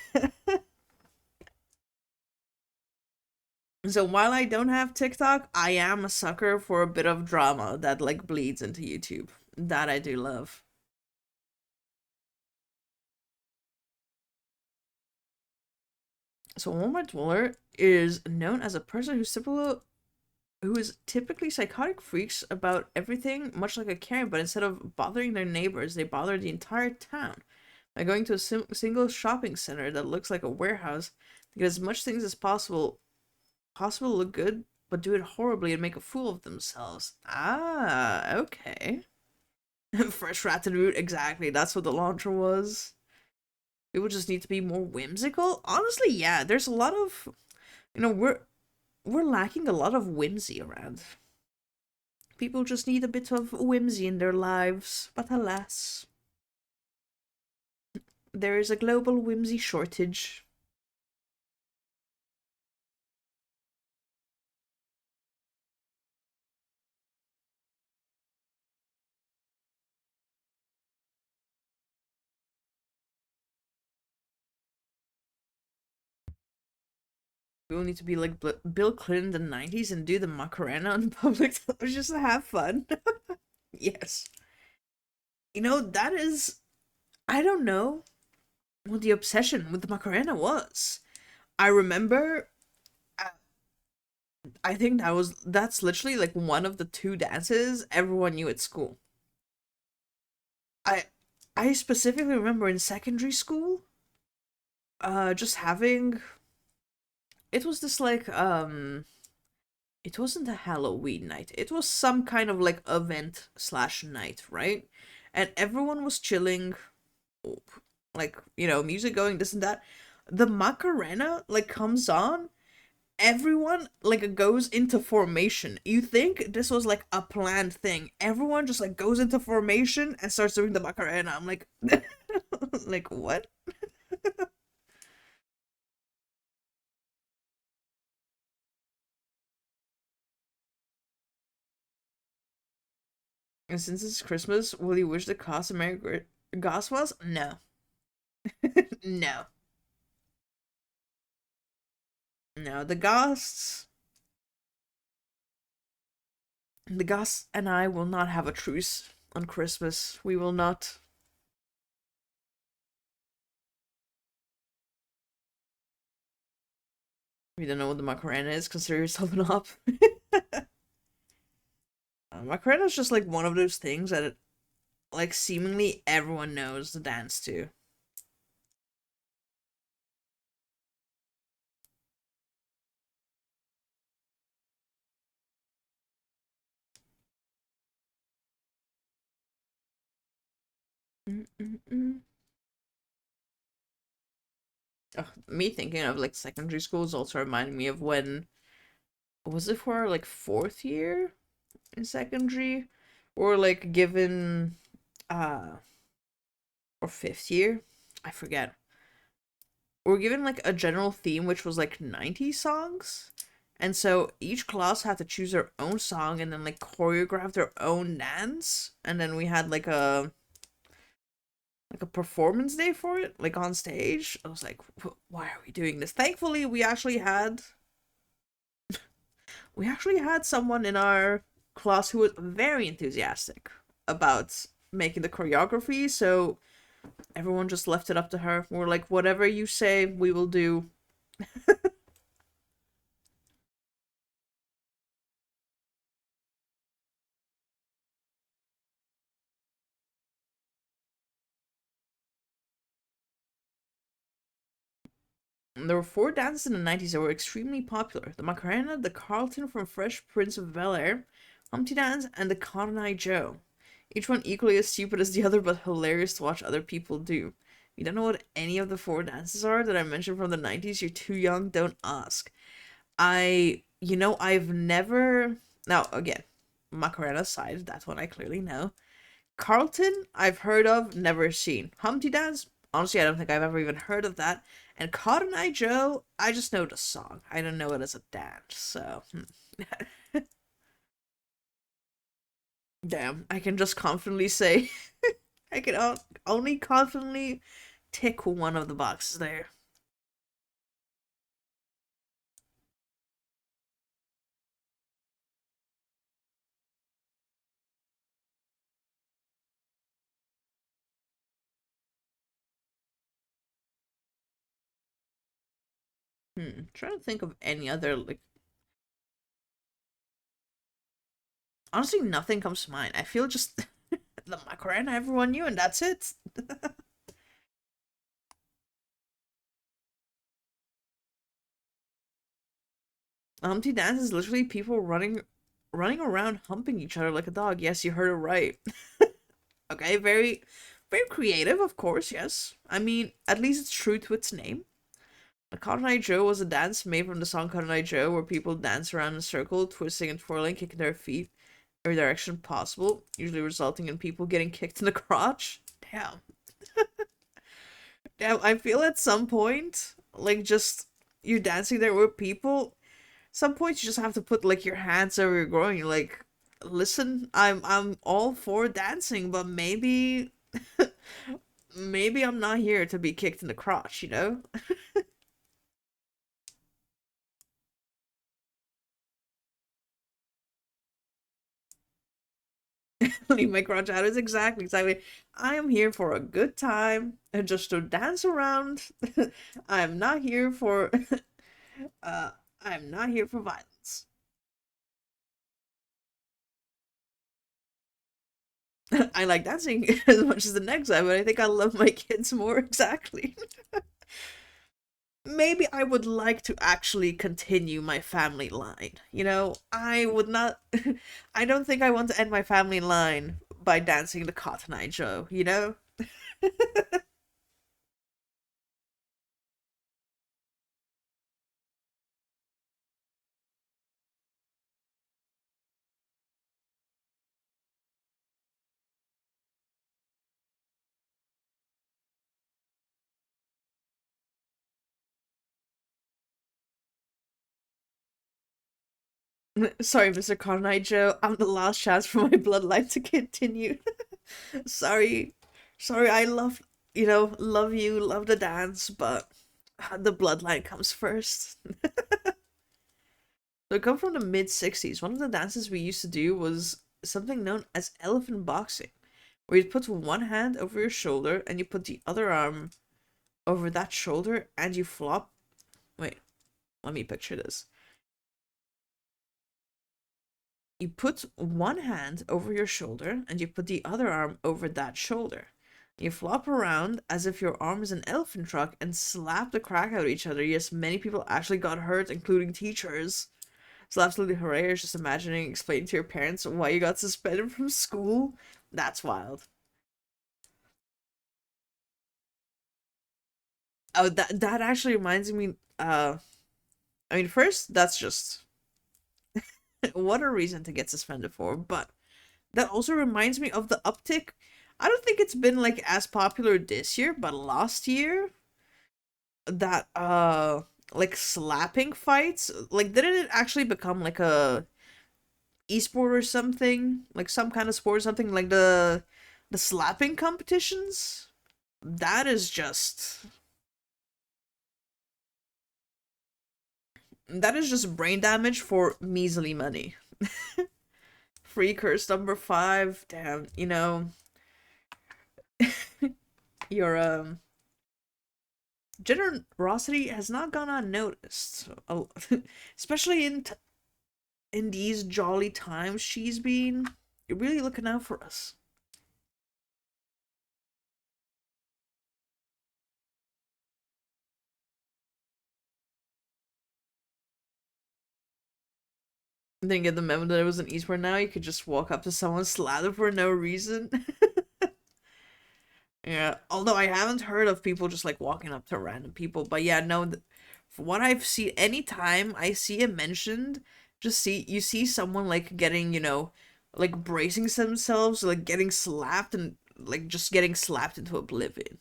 So while I don't have TikTok, I am a sucker for a bit of drama that like bleeds into YouTube. That I do love. So Walmart Dweller is known as a person who is typically psychotic freaks about everything, much like a Karen, but instead of bothering their neighbors, they bother the entire town. By going to a single shopping center that looks like a warehouse, they get as much things as possible look good, but do it horribly and make a fool of themselves. Ah, okay. Fresh rat and root, exactly. That's what the launcher was. People just need to be more whimsical. Honestly, yeah, there's a lot of, you know, we're lacking a lot of whimsy around. People just need a bit of whimsy in their lives, but alas, there is a global whimsy shortage. We will need to be like Bill Clinton in the 90s and do the Macarena in public television just to have fun. Yes. You know, that is. I don't know what the obsession with the Macarena was. I remember. uh, I think that's literally like one of the two dances everyone knew at school. I I specifically remember in secondary school, just having it was this like it wasn't a Halloween night. It was some kind of like event slash night, right? And everyone was chilling, like, music going, this and that. The Macarena like comes on, everyone like goes into formation. You think this was like a planned thing. Everyone just like goes into formation and starts doing the Macarena. I'm like like what? And since it's Christmas, will you wish the cost of Merry Goswells? No. No. No, the Goss and I will not have a truce on Christmas. We will not. We don't know what the Macarena is. Consider yourself an op. Macarena is just like one of those things that like seemingly everyone knows the dance to. Mm-mm-mm. Ugh, me thinking of like secondary schools also reminding me of when was it for like fourth year in secondary, or like given uh or fifth year, I forget. We're given like a general theme which was like 90s songs. And so each class had to choose their own song and then like choreograph their own dance. And then we had like a performance day for it, like on stage. I was like, why are we doing this? Thankfully, we actually had someone in our class who was very enthusiastic about making the choreography, so everyone just left it up to her. We're like, whatever you say, we will do. And there were four dances in the 90s that were extremely popular: the Macarena, the Carlton from Fresh Prince of Bel Air, Humpty Dance, and the Cotton Eye Joe. Each one equally as stupid as the other, but hilarious to watch other people do. If you don't know what any of the four dances are that I mentioned from the 90s, you're too young, don't ask. I've never. Now, again, Macarena side, that one I clearly know. Carlton, I've heard of, never seen. Humpty Dance, honestly, I don't think I've ever even heard of that. And Cotton Eye Joe, I just know the song. I don't know it as a dance, so. Damn, I can just confidently say, I can only confidently tick one of the boxes there. Trying to think of any other, like, honestly, nothing comes to mind. I feel just the Macarena everyone knew, and that's it. Humpty Dance is literally people running around humping each other like a dog. Yes, you heard it right. Okay, very creative, of course, yes. I mean, at least it's true to its name. The Cotton Eye Joe was a dance made from the song Cotton Eye Joe, where people dance around in a circle, twisting and twirling, kicking their feet every direction possible, usually resulting in people getting kicked in the crotch. Damn. Damn, I feel at some point, like, just you're dancing there with people, some points you just have to put like your hands over your groin. You're like, listen, I'm all for dancing, but maybe maybe I'm not here to be kicked in the crotch, you know? Leave my crotch out is exactly. I am here for a good time and just to dance around. I'm not here for uh I'm not here for violence. I like dancing as much as the next guy, but I think I love my kids more exactly. Maybe I would like to actually continue my family line. You know, I would not. I don't think I want to end my family line by dancing the Cotton Eye Joe, you know? Sorry, Mr. Cotton Eye Joe. I'm the last chance for my bloodline to continue. Sorry. Sorry, I love, love you, love the dance, but the bloodline comes first. So I come from the mid 60s. One of the dances we used to do was something known as elephant boxing, where you put one hand over your shoulder and you put the other arm over that shoulder and you flop. Wait, let me picture this. You put one hand over your shoulder and you put the other arm over that shoulder. You flop around as if your arm is an elephant trunk and slap the crack out of each other. Yes, many people actually got hurt, including teachers. It's absolutely hilarious just imagining explaining to your parents why you got suspended from school. That's wild. Oh, that actually reminds me. I mean, first, that's just what a reason to get suspended for. But that also reminds me of the uptick. I don't think it's been like as popular this year, but last year that like slapping fights, like didn't it actually become like a esport or something, like some kind of sport or something, like the slapping competitions? That is just brain damage for measly money. Free curse number 5. Damn, your generosity has not gone unnoticed. Especially in these jolly times she's been really looking out for us. Didn't get the memo that it was an esport now. You could just walk up to someone, slap them for no reason. Yeah, although I haven't heard of people just like walking up to random people, but yeah, no, from what I've seen, anytime I see it mentioned, just see you see someone like getting, like bracing themselves, like getting slapped and like just getting slapped into oblivion.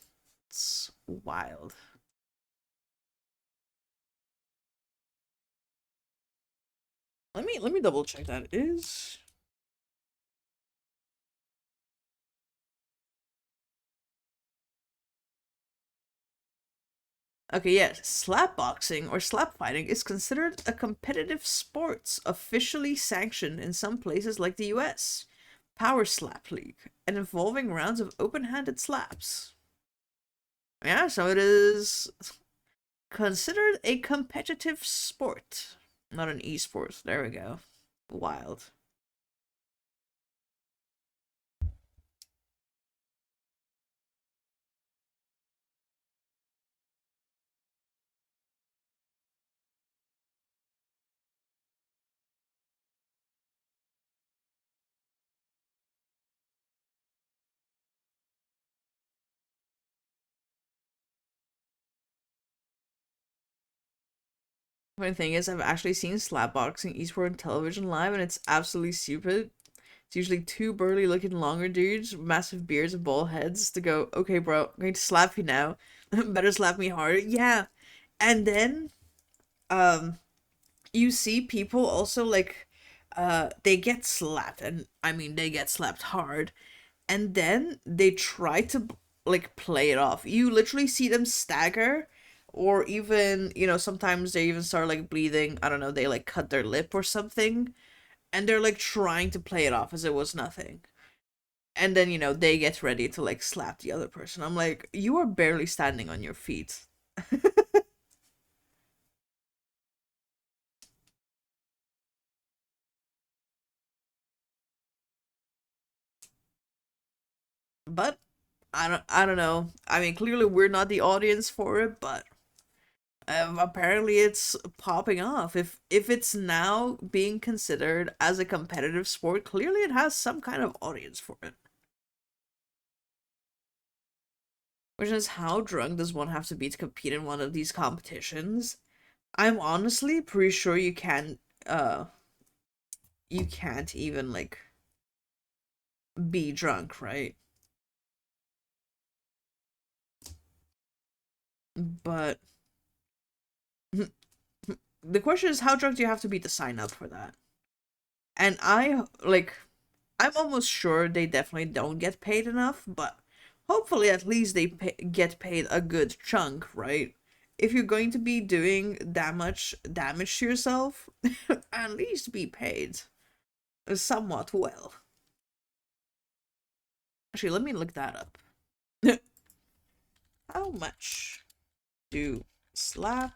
It's wild. Let me double check that. Is okay, yes. Slap boxing or slap fighting is considered a competitive sport officially sanctioned in some places like the US. Power Slap League, and involving rounds of open-handed slaps. Yeah, so it is considered a competitive sport, not an esport. There we go. Wild. Funny thing is, I've actually seen slapboxing esport on television live, and it's absolutely stupid. It's usually two burly looking longer dudes with massive beards and bald heads to go, okay, bro, I'm going to slap you now. Better slap me harder. Yeah. And then, um, you see people also like, they get slapped, and I mean, they get slapped hard, and then they try to like play it off. You literally see them stagger, or even, sometimes they even start like bleeding. I don't know, they like cut their lip or something, and they're like trying to play it off as it was nothing. And then, they get ready to like slap the other person. I'm like, you are barely standing on your feet. But I don't know. I mean, clearly we're not the audience for it, but apparently it's popping off. If it's now being considered as a competitive sport, clearly it has some kind of audience for it. Which is, how drunk does one have to be to compete in one of these competitions? I'm honestly pretty sure you can't even like be drunk, right? But the question is, how drunk do you have to be to sign up for that? And I'm almost sure they definitely don't get paid enough, but hopefully at least get paid a good chunk, right? If you're going to be doing that much damage to yourself, at least be paid somewhat well. Actually, let me look that up. How much do slap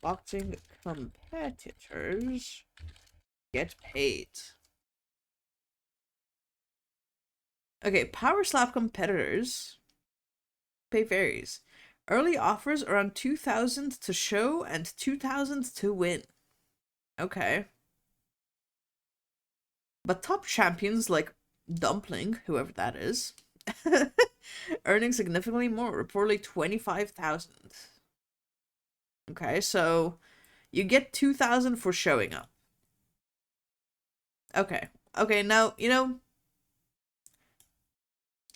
boxing competitors get paid? Okay, power slap competitors pay varies. Early offers around 2,000 to show and 2,000 to win. Okay. But top champions like Dumpling, whoever that is, earning significantly more, reportedly 25,000. Okay, so you get 2,000 for showing up. Okay. Okay, now,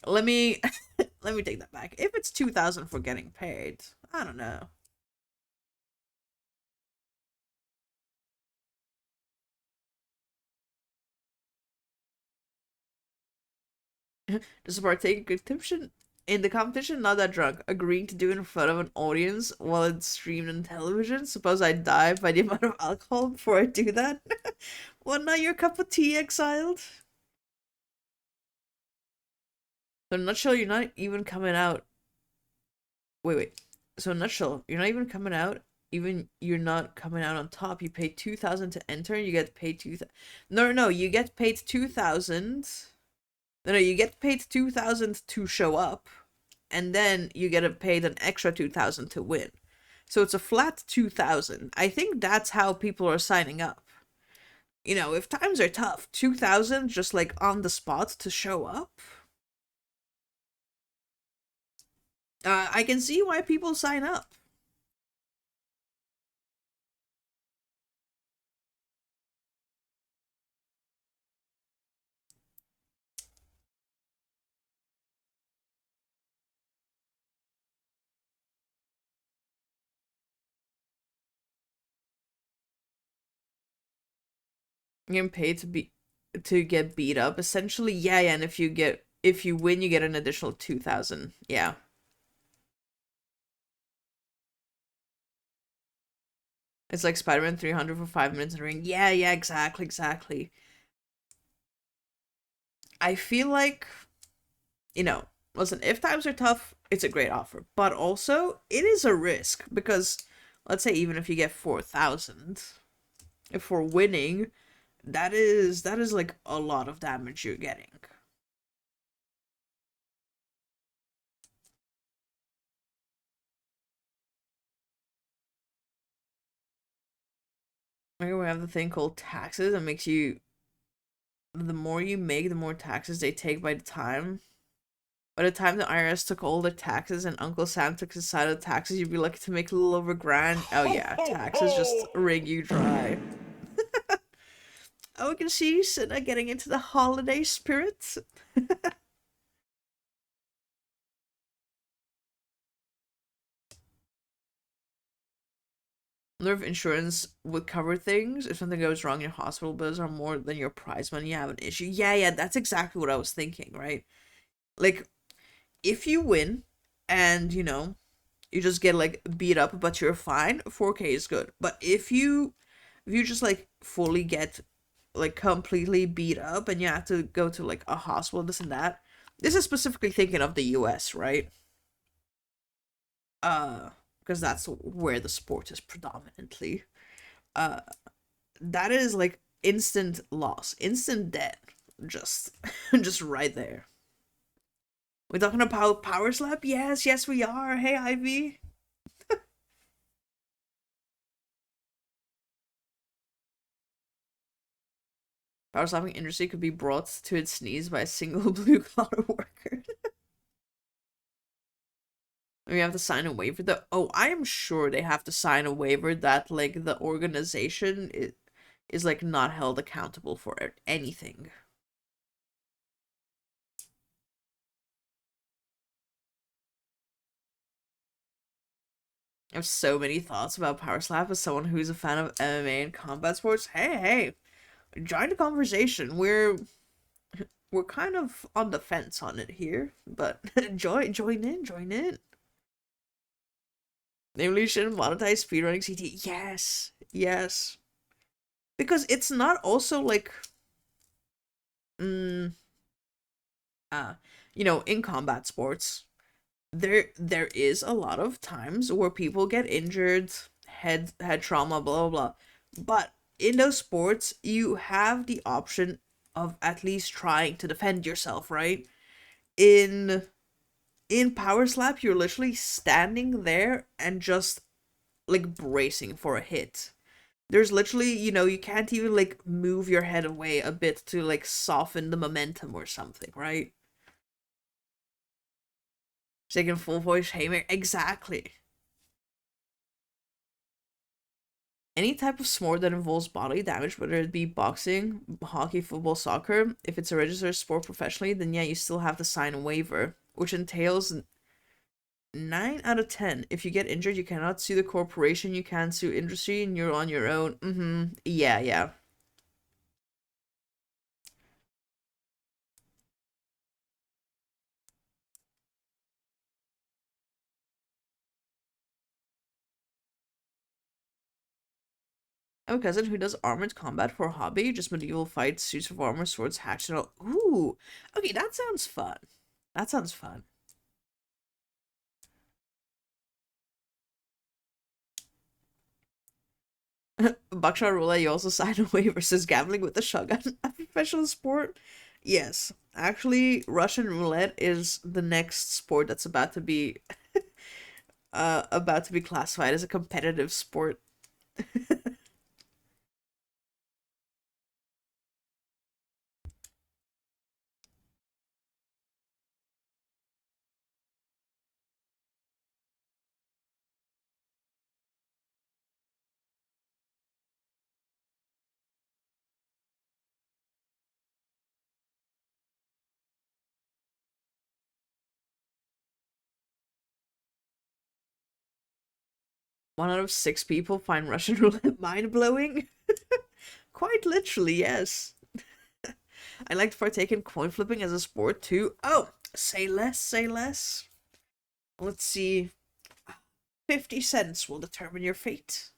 let me let me take that back. If it's 2,000 for getting paid, I don't know. Does partake in the competition, not that drunk, agreeing to do it in front of an audience while it's streamed on television. Suppose I die by the amount of alcohol before I do that. Well, not your cup of tea, exiled. So, in a nutshell, you're not even coming out. Wait. So, in a nutshell, you're not even coming out. Even you're not coming out on top. You pay 2,000 to enter. You get paid 2,000. No. You get paid 2,000. No. You get paid 2,000 to show up, and then you get paid an extra 2,000 to win. So it's a flat 2,000. I think that's how people are signing up. If times are tough, 2,000 just like on the spot to show up. I can see why people sign up. You're getting paid to get beat up, essentially. Yeah, yeah, and if you win, you get an additional 2,000. Yeah. It's like Spider-Man 300 for 5 minutes in the ring. Yeah, yeah, exactly, exactly. I feel like, you know, listen, if times are tough, it's a great offer. But also, it is a risk because let's say even if you get 4,000, if we're winning, that is like a lot of damage you're getting. Maybe we have the thing called taxes that makes you the more you make, the more taxes they take by the time. By the time the IRS took all the taxes and Uncle Sam took his side of the taxes, you'd be lucky to make a little over grand. Oh yeah, taxes just wring you dry. Oh, we can see you sitting getting into the holiday spirit. I wonder if insurance would cover things if something goes wrong. Your hospital bills are more than your prize money. You have an issue. Yeah, yeah, that's exactly what I was thinking. Right? Like if you win, and you just get like beat up, but you're fine. 4K is good. But if you just like fully get like completely beat up and you have to go to like a hospital, this and that. This is specifically thinking of the US, right? Because that's where the sport is predominantly. Uh that is like instant loss, instant death. Just just right there. We're talking about power slap? Yes, yes we are. Hey Ivy. Power slapping industry could be brought to its knees by a single blue collar worker. We have to sign a waiver. I am sure they have to sign a waiver that like the organization is like not held accountable for anything. I have so many thoughts about Power Slap as someone who's a fan of MMA and combat sports. Hey, hey, join the conversation. We're kind of on the fence on it here, but join in. Namely, shouldn't monetize speedrunning CT. Yes, yes, because it's not also like mm, uh in combat sports there is a lot of times where people get injured, head trauma, blah blah blah. But in those sports, you have the option of at least trying to defend yourself, right? In Power Slap, you're literally standing there and just like bracing for a hit. There's literally, you can't even like move your head away a bit to like soften the momentum or something, right? Taking full voice haymaker. Exactly. Any type of sport that involves bodily damage, whether it be boxing, hockey, football, soccer, if it's a registered sport professionally, then yeah, you still have to sign a waiver, which entails 9 out of 10. If you get injured, you cannot sue the corporation, you can't sue industry, and you're on your own. Yeah, yeah. I have a cousin who does armored combat for a hobby, just medieval fights, suits of armor, swords, hatchet, and all. Ooh, okay, that sounds fun. That sounds fun. Buckshot roulette, you also sign away versus gambling with the shotgun, a professional sport. Yes, actually, Russian roulette is the next sport that's about to be classified as a competitive sport. One out of six people find Russian roulette mind blowing. quite literally, yes. I like to partake in coin flipping as a sport too. Oh, say less, say less. Let's see. 50 cents will determine your fate.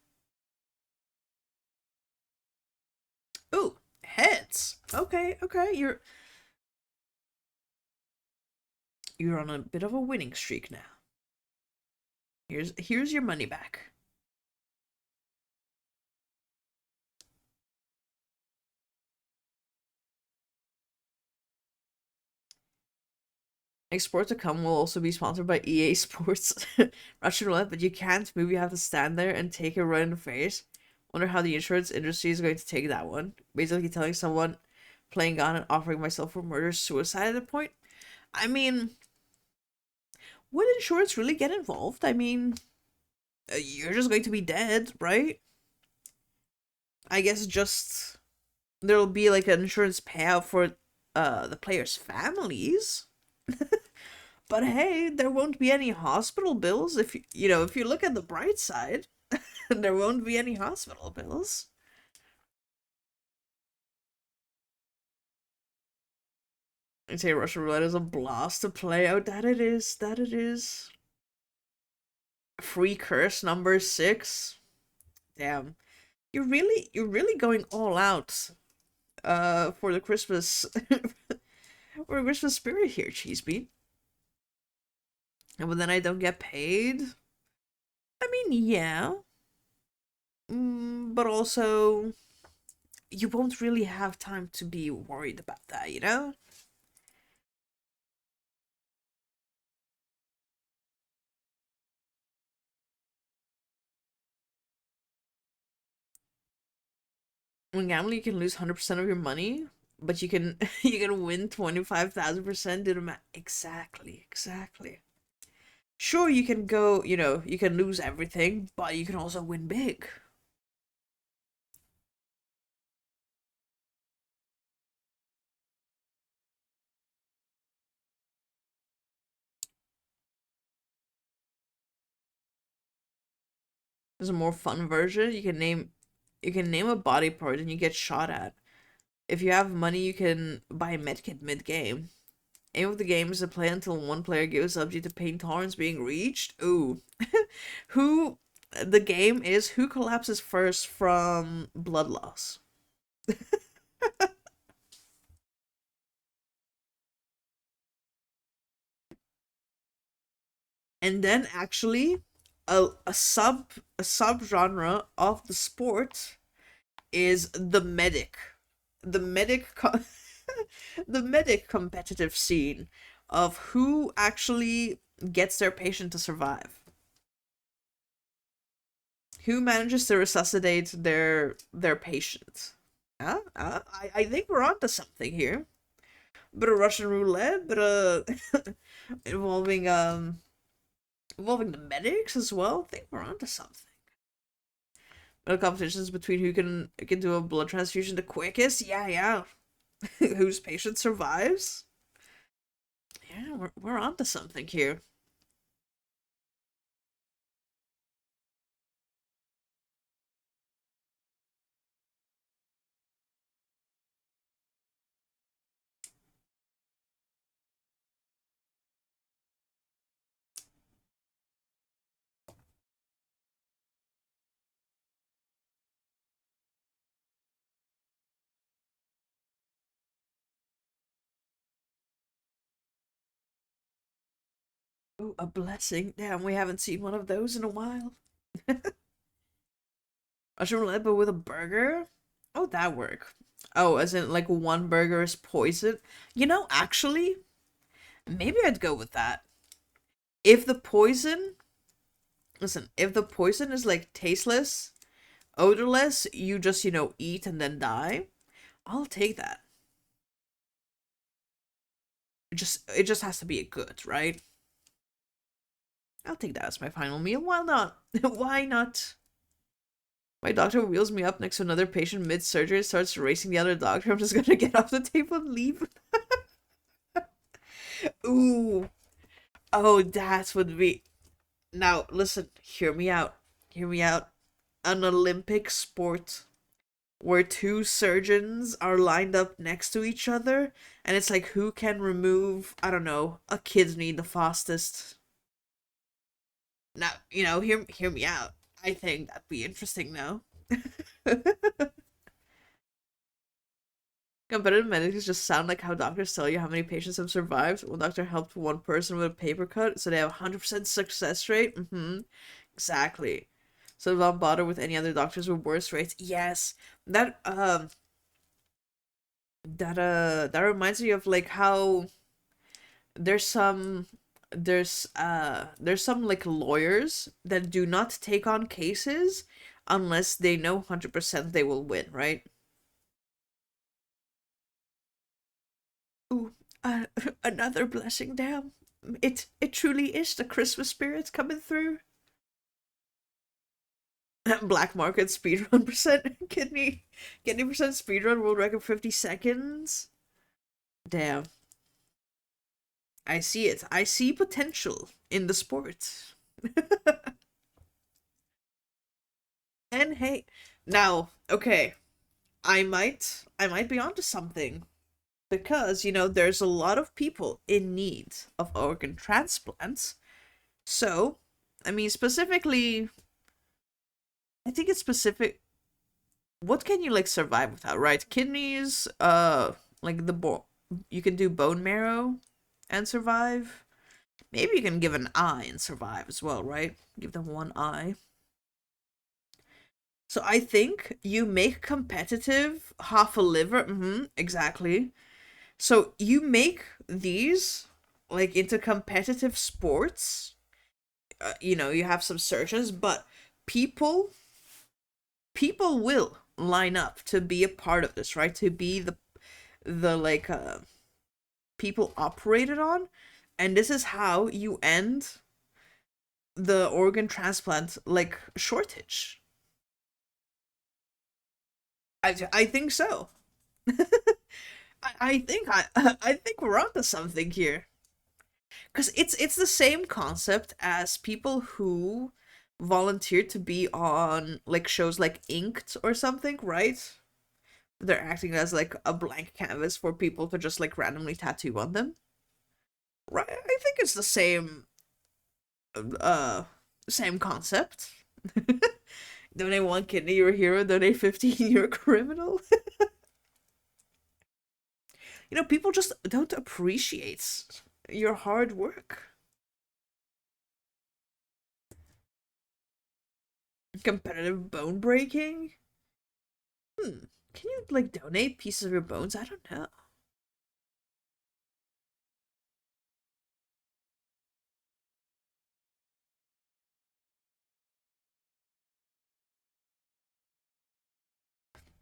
Ooh, heads. Okay, okay. You're on a bit of a winning streak now. Here's your money back. Next sport to come will also be sponsored by EA Sports. Russian roulette, but you can't move. You have to stand there and take it right in the face. Wonder how the insurance industry is going to take that one. Basically telling someone playing on and offering myself for murder suicide at a point. I mean, would insurance really get involved? I mean, you're just going to be dead, right? I guess just there'll be like an insurance payout for the players' families. But hey, there won't be any hospital bills if if you look at the bright side, there won't be any hospital bills. I'd say Russian roulette is a blast to play out. That it is. That it is. Free curse number 6. Damn. You're really going all out for the Christmas for the Christmas spirit here, Cheese Bean. And but then I don't get paid. I mean, yeah. But also you won't really have time to be worried about that, you know? When gambling, you can lose 100% of your money, but you can you can win 25,000% due to exactly, exactly. Sure, you can go, you can lose everything, but you can also win big. There's a more fun version. You can name a body part and you get shot at. If you have money, you can buy a medkit mid-game. Aim of the game is to play until one player gives up due to pain tolerance being reached. Ooh. who the game is who collapses first from blood loss. And then actually a sub genre of the sport is the medic. The medic the medic competitive scene of who actually gets their patient to survive. Who manages to resuscitate their patient? I think we're onto something here. Bit of Russian roulette, bit of involving involving the medics as well. I think we're onto something. No competitions between who can do a blood transfusion the quickest. Yeah, yeah. Whose patient survives. Yeah, we're onto something here. Oh, a blessing. Damn, we haven't seen one of those in a while. Russian roulette, but with a burger? Oh, that work. Oh, as in like one burger is poison? Actually, maybe I'd go with that. If the poison, listen, if the poison is like tasteless, odorless, you just, eat and then die, I'll take that. It just has to be a good, right? I'll take that as my final meal. Why not? Why not? My doctor wheels me up next to another patient mid surgery and starts racing the other doctor. I'm just gonna get off the table and leave. Ooh. Oh, that would be. Now, listen, hear me out. Hear me out. An Olympic sport where two surgeons are lined up next to each other, and it's like who can remove, I don't know, a kidney the fastest. Now, hear me out. I think that'd be interesting, no? Competitive medics just sound like how doctors tell you how many patients have survived. One doctor helped one person with a paper cut, so they have a 100% success rate. Exactly. So don't bother with any other doctors with worse rates. Yes, that that reminds me of like how there's some there's some like lawyers that do not take on cases unless they know 100% they will win, right? Ooh, uh, another blessing, damn. It truly is the Christmas spirit coming through. Black market speedrun percent kidney percent speedrun world record 50 seconds. Damn. I see it. I see potential in the sport. And hey, now, okay, I might be onto something because, there's a lot of people in need of organ transplants. So, I mean, specifically, I think it's specific. What can you like survive without, right? Kidneys, like you can do bone marrow and survive. Maybe you can give an eye and survive as well, right? Give them one eye. So I think you make competitive half a liver. Exactly. So you make these like into competitive sports. You have some searches, but people people will line up to be a part of this, right? To be the like people operated on, and this is how you end the organ transplant like shortage. I think so. I think we're onto something here. Because it's the same concept as people who volunteer to be on like shows like Inked or something, right? They're acting as like a blank canvas for people to just like randomly tattoo on them. Right? I think it's the uh same concept. Donate one kidney, you're a hero. Donate 15, you're a criminal. People just don't appreciate your hard work. Competitive bone breaking? Can you like donate pieces of your bones? I don't know.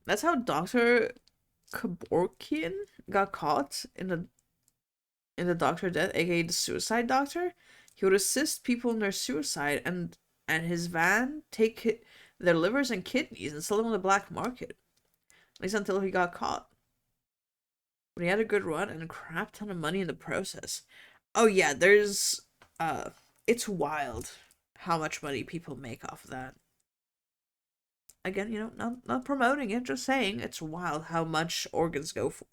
That's how Dr. Kevorkian got caught in the Doctor Death, aka the Suicide Doctor. He would assist people in their suicide and his van take their livers and kidneys and sell them on the black market. At least until he got caught. But he had a good run and a crap ton of money in the process. Oh yeah, it's wild how much money people make off of that. Again, not promoting it, just saying it's wild how much organs go for.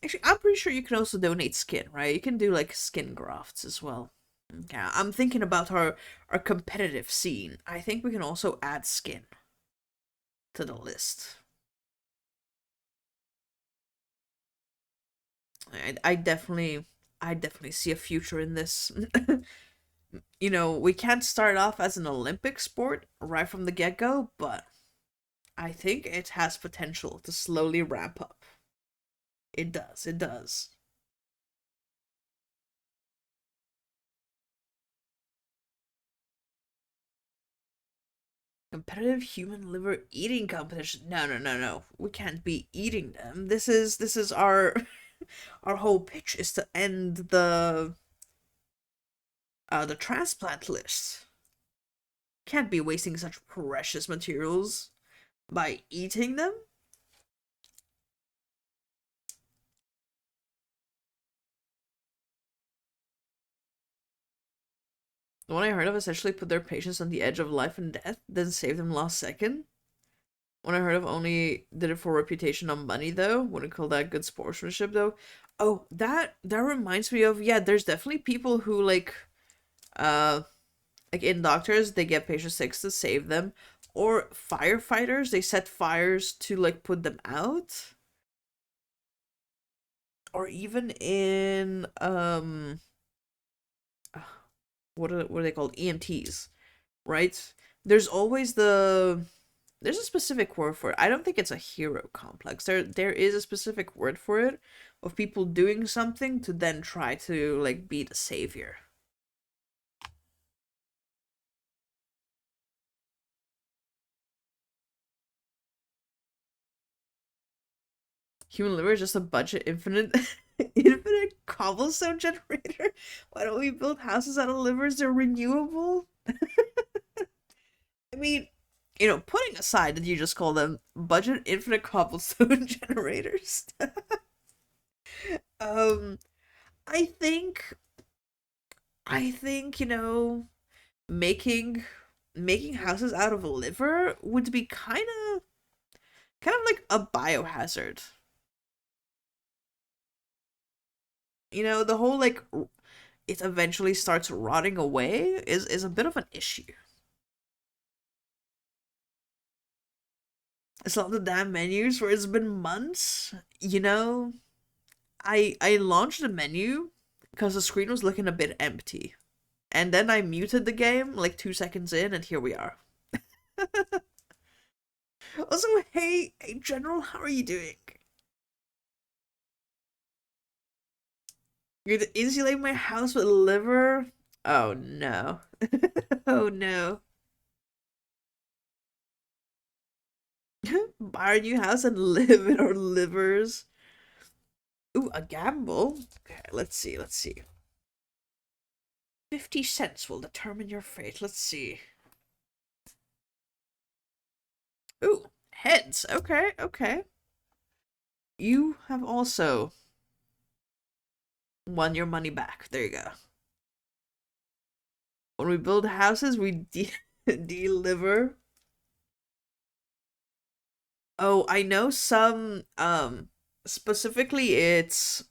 Actually, I'm pretty sure you can also donate skin, right? You can do like skin grafts as well. Yeah, I'm thinking about our competitive scene. I think we can also add skin to the list. I definitely see a future in this. We can't start off as an Olympic sport right from the get-go, but I think it has potential to slowly ramp up. It does. It does. Competitive human liver eating competition. No, no, no, no. We can't be eating them. This is our our whole pitch is to end the transplant list. Can't be wasting such precious materials by eating them. The one I heard of essentially put their patients on the edge of life and death, then saved them last second. One I heard of only did it for reputation on money though. Wouldn't call that good sportsmanship though. Oh, that reminds me of, yeah, there's definitely people who uh like in doctors they get patient sick to save them. Or firefighters, they set fires to like put them out. Or even in what are they called? EMTs, right? There's always there's a specific word for it. I don't think it's a hero complex. There is a specific word for it of people doing something to then try to like be the savior. Human liver is just a budget infinite infinite cobblestone generator. Why don't we build houses out of livers? They're renewable. I mean, putting aside that you just call them budget infinite cobblestone generators. um, I think, making making houses out of liver would be kind of like a biohazard. The whole it eventually starts rotting away is a bit of an issue. It's not the damn menus where it's been months. I launched the menu because the screen was looking a bit empty. And then I muted the game like 2 seconds in, and here we are. Also, hey, General, how are you doing? You're to insulate my house with liver? Oh no. Oh no. Buy a new house and live in our livers. Ooh, a gamble? Okay, let's see. 50 cents will determine your fate. Let's see. Ooh, heads. Okay, okay. You have also won your money back. There you go. When we build houses, we deliver. Oh, I know some specifically it's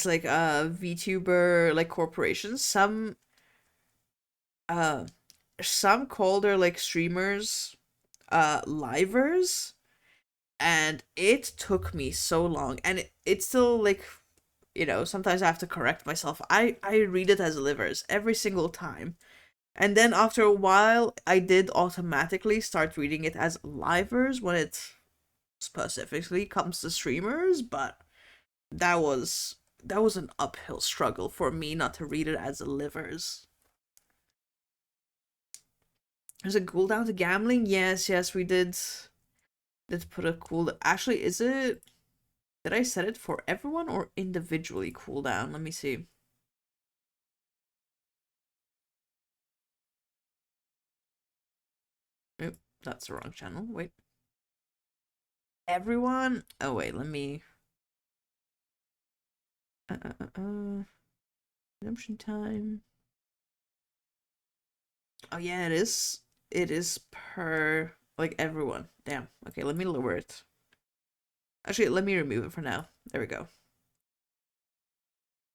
like VTuber like corporations. Uh some call their like streamers livers, and it took me so long, and it's still like, sometimes I have to correct myself. I read it as livers every single time. And then after a while, I did automatically start reading it as livers when it specifically comes to streamers, but that was an uphill struggle for me not to read it as livers. There's a cooldown to gambling? Yes, we did put a cool. Actually, is it? Did I set it for everyone or individually cooldown? Let me see. Oop, that's the wrong channel. Wait. Everyone? Oh, wait, let me. Redemption time. Oh, yeah, it is. It is per, like, everyone. Damn. Okay, let me lower it. Actually, let me remove it for now. There we go.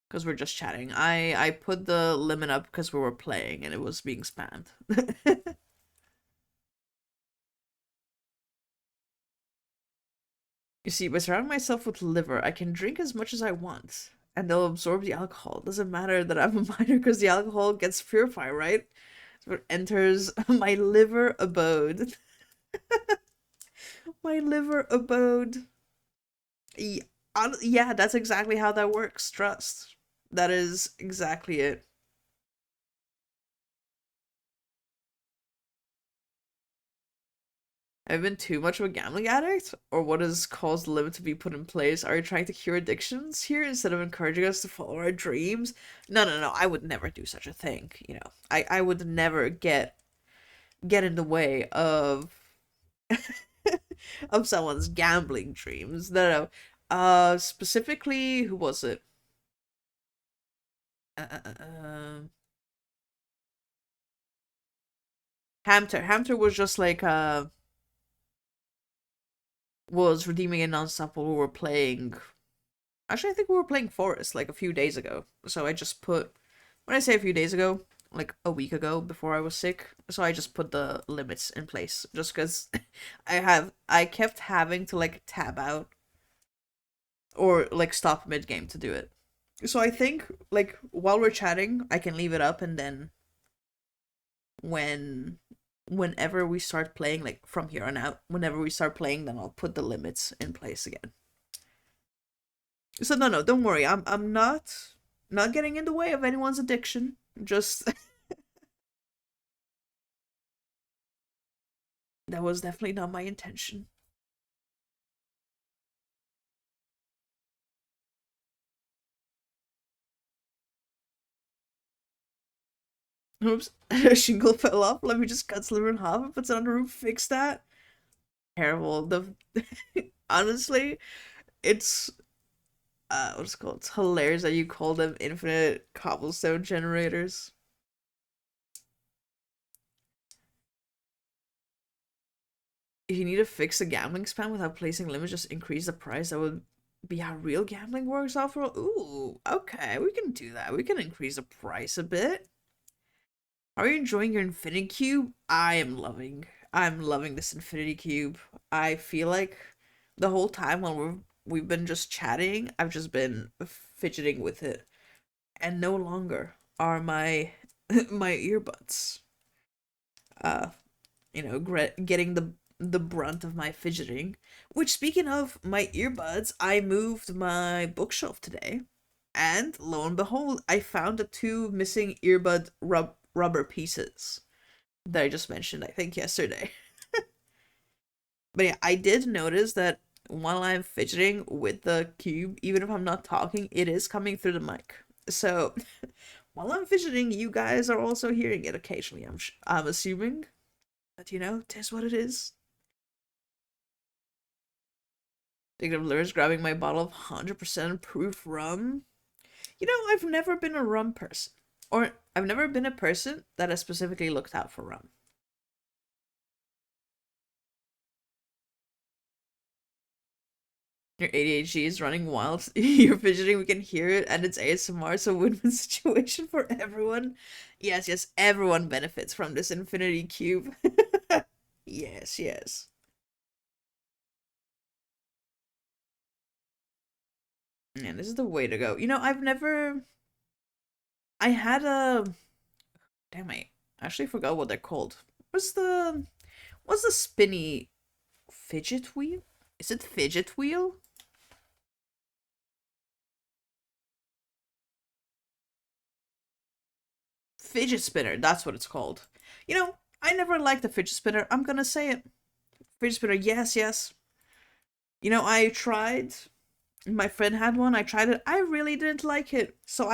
Because we're just chatting. I put the limit up because we were playing and it was being spammed. You see, by surrounding myself with liver, I can drink as much as I want, and they'll absorb the alcohol. Doesn't matter that I'm a minor because the alcohol gets purified, right? So it enters my liver abode. My liver abode. Yeah, yeah, that's exactly how that works. Trust. That is exactly it. I've been too much of a gambling addict, or what has caused the limit to be put in place? Are you trying to cure addictions here instead of encouraging us to follow our dreams? No. I would never do such a thing. I would never get in the way of of someone's gambling dreams. No. Specifically, who was it? Uh, uh, uh, Hamter was just like was redeeming it nonstop while we were playing. Actually, I think we were playing Forest like a few days ago. So I just put, when I say a few days ago, like a week ago before I was sick. So I just put the limits in place just because I kept having to like tab out or like stop mid game to do it. So I think like while we're chatting, I can leave it up, and then when whenever we start playing, like from here on out, whenever we start playing, then I'll put the limits in place again. So no, don't worry. I'm not getting in the way of anyone's addiction. Just that was definitely not my intention. Oops, a shingle fell off. Let me just cut Sliver in half and put it on the roof. Fix that. Terrible. The honestly, it's what's it called? It's hilarious that you call them infinite cobblestone generators. If you need to fix a gambling spam without placing limits, just increase the price. That would be how real gambling works after all. Ooh, okay, we can do that. We can increase the price a bit. Are you enjoying your infinity cube? I'm loving this infinity cube. I feel like the whole time while we've been just chatting, I've just been fidgeting with it. And no longer are my my earbuds uh getting the brunt of my fidgeting. Which, speaking of my earbuds, I moved my bookshelf today, and lo and behold, I found the two missing earbud rubber pieces that I just mentioned, I think yesterday. But yeah, I did notice that while I'm fidgeting with the cube, even if I'm not talking, it is coming through the mic. So while I'm fidgeting, you guys are also hearing it occasionally. I'm assuming, but tis what it is. Thinking of Lurs grabbing my bottle of 100% proof rum. I've never been a rum person. Or I've never been a person that has specifically looked out for rum. Your ADHD is running wild. You're fidgeting, we can hear it, and it's ASMR, so win-win situation for everyone. Yes, everyone benefits from this infinity cube. Yes. And this is the way to go. I had a damn, I actually forgot what they're called. What's the spinny fidget wheel? Is it fidget wheel? Fidget spinner, that's what it's called. I never liked the fidget spinner. I'm gonna say it. Fidget spinner, yes. I tried. My friend had one. I tried it. I really didn't like it. So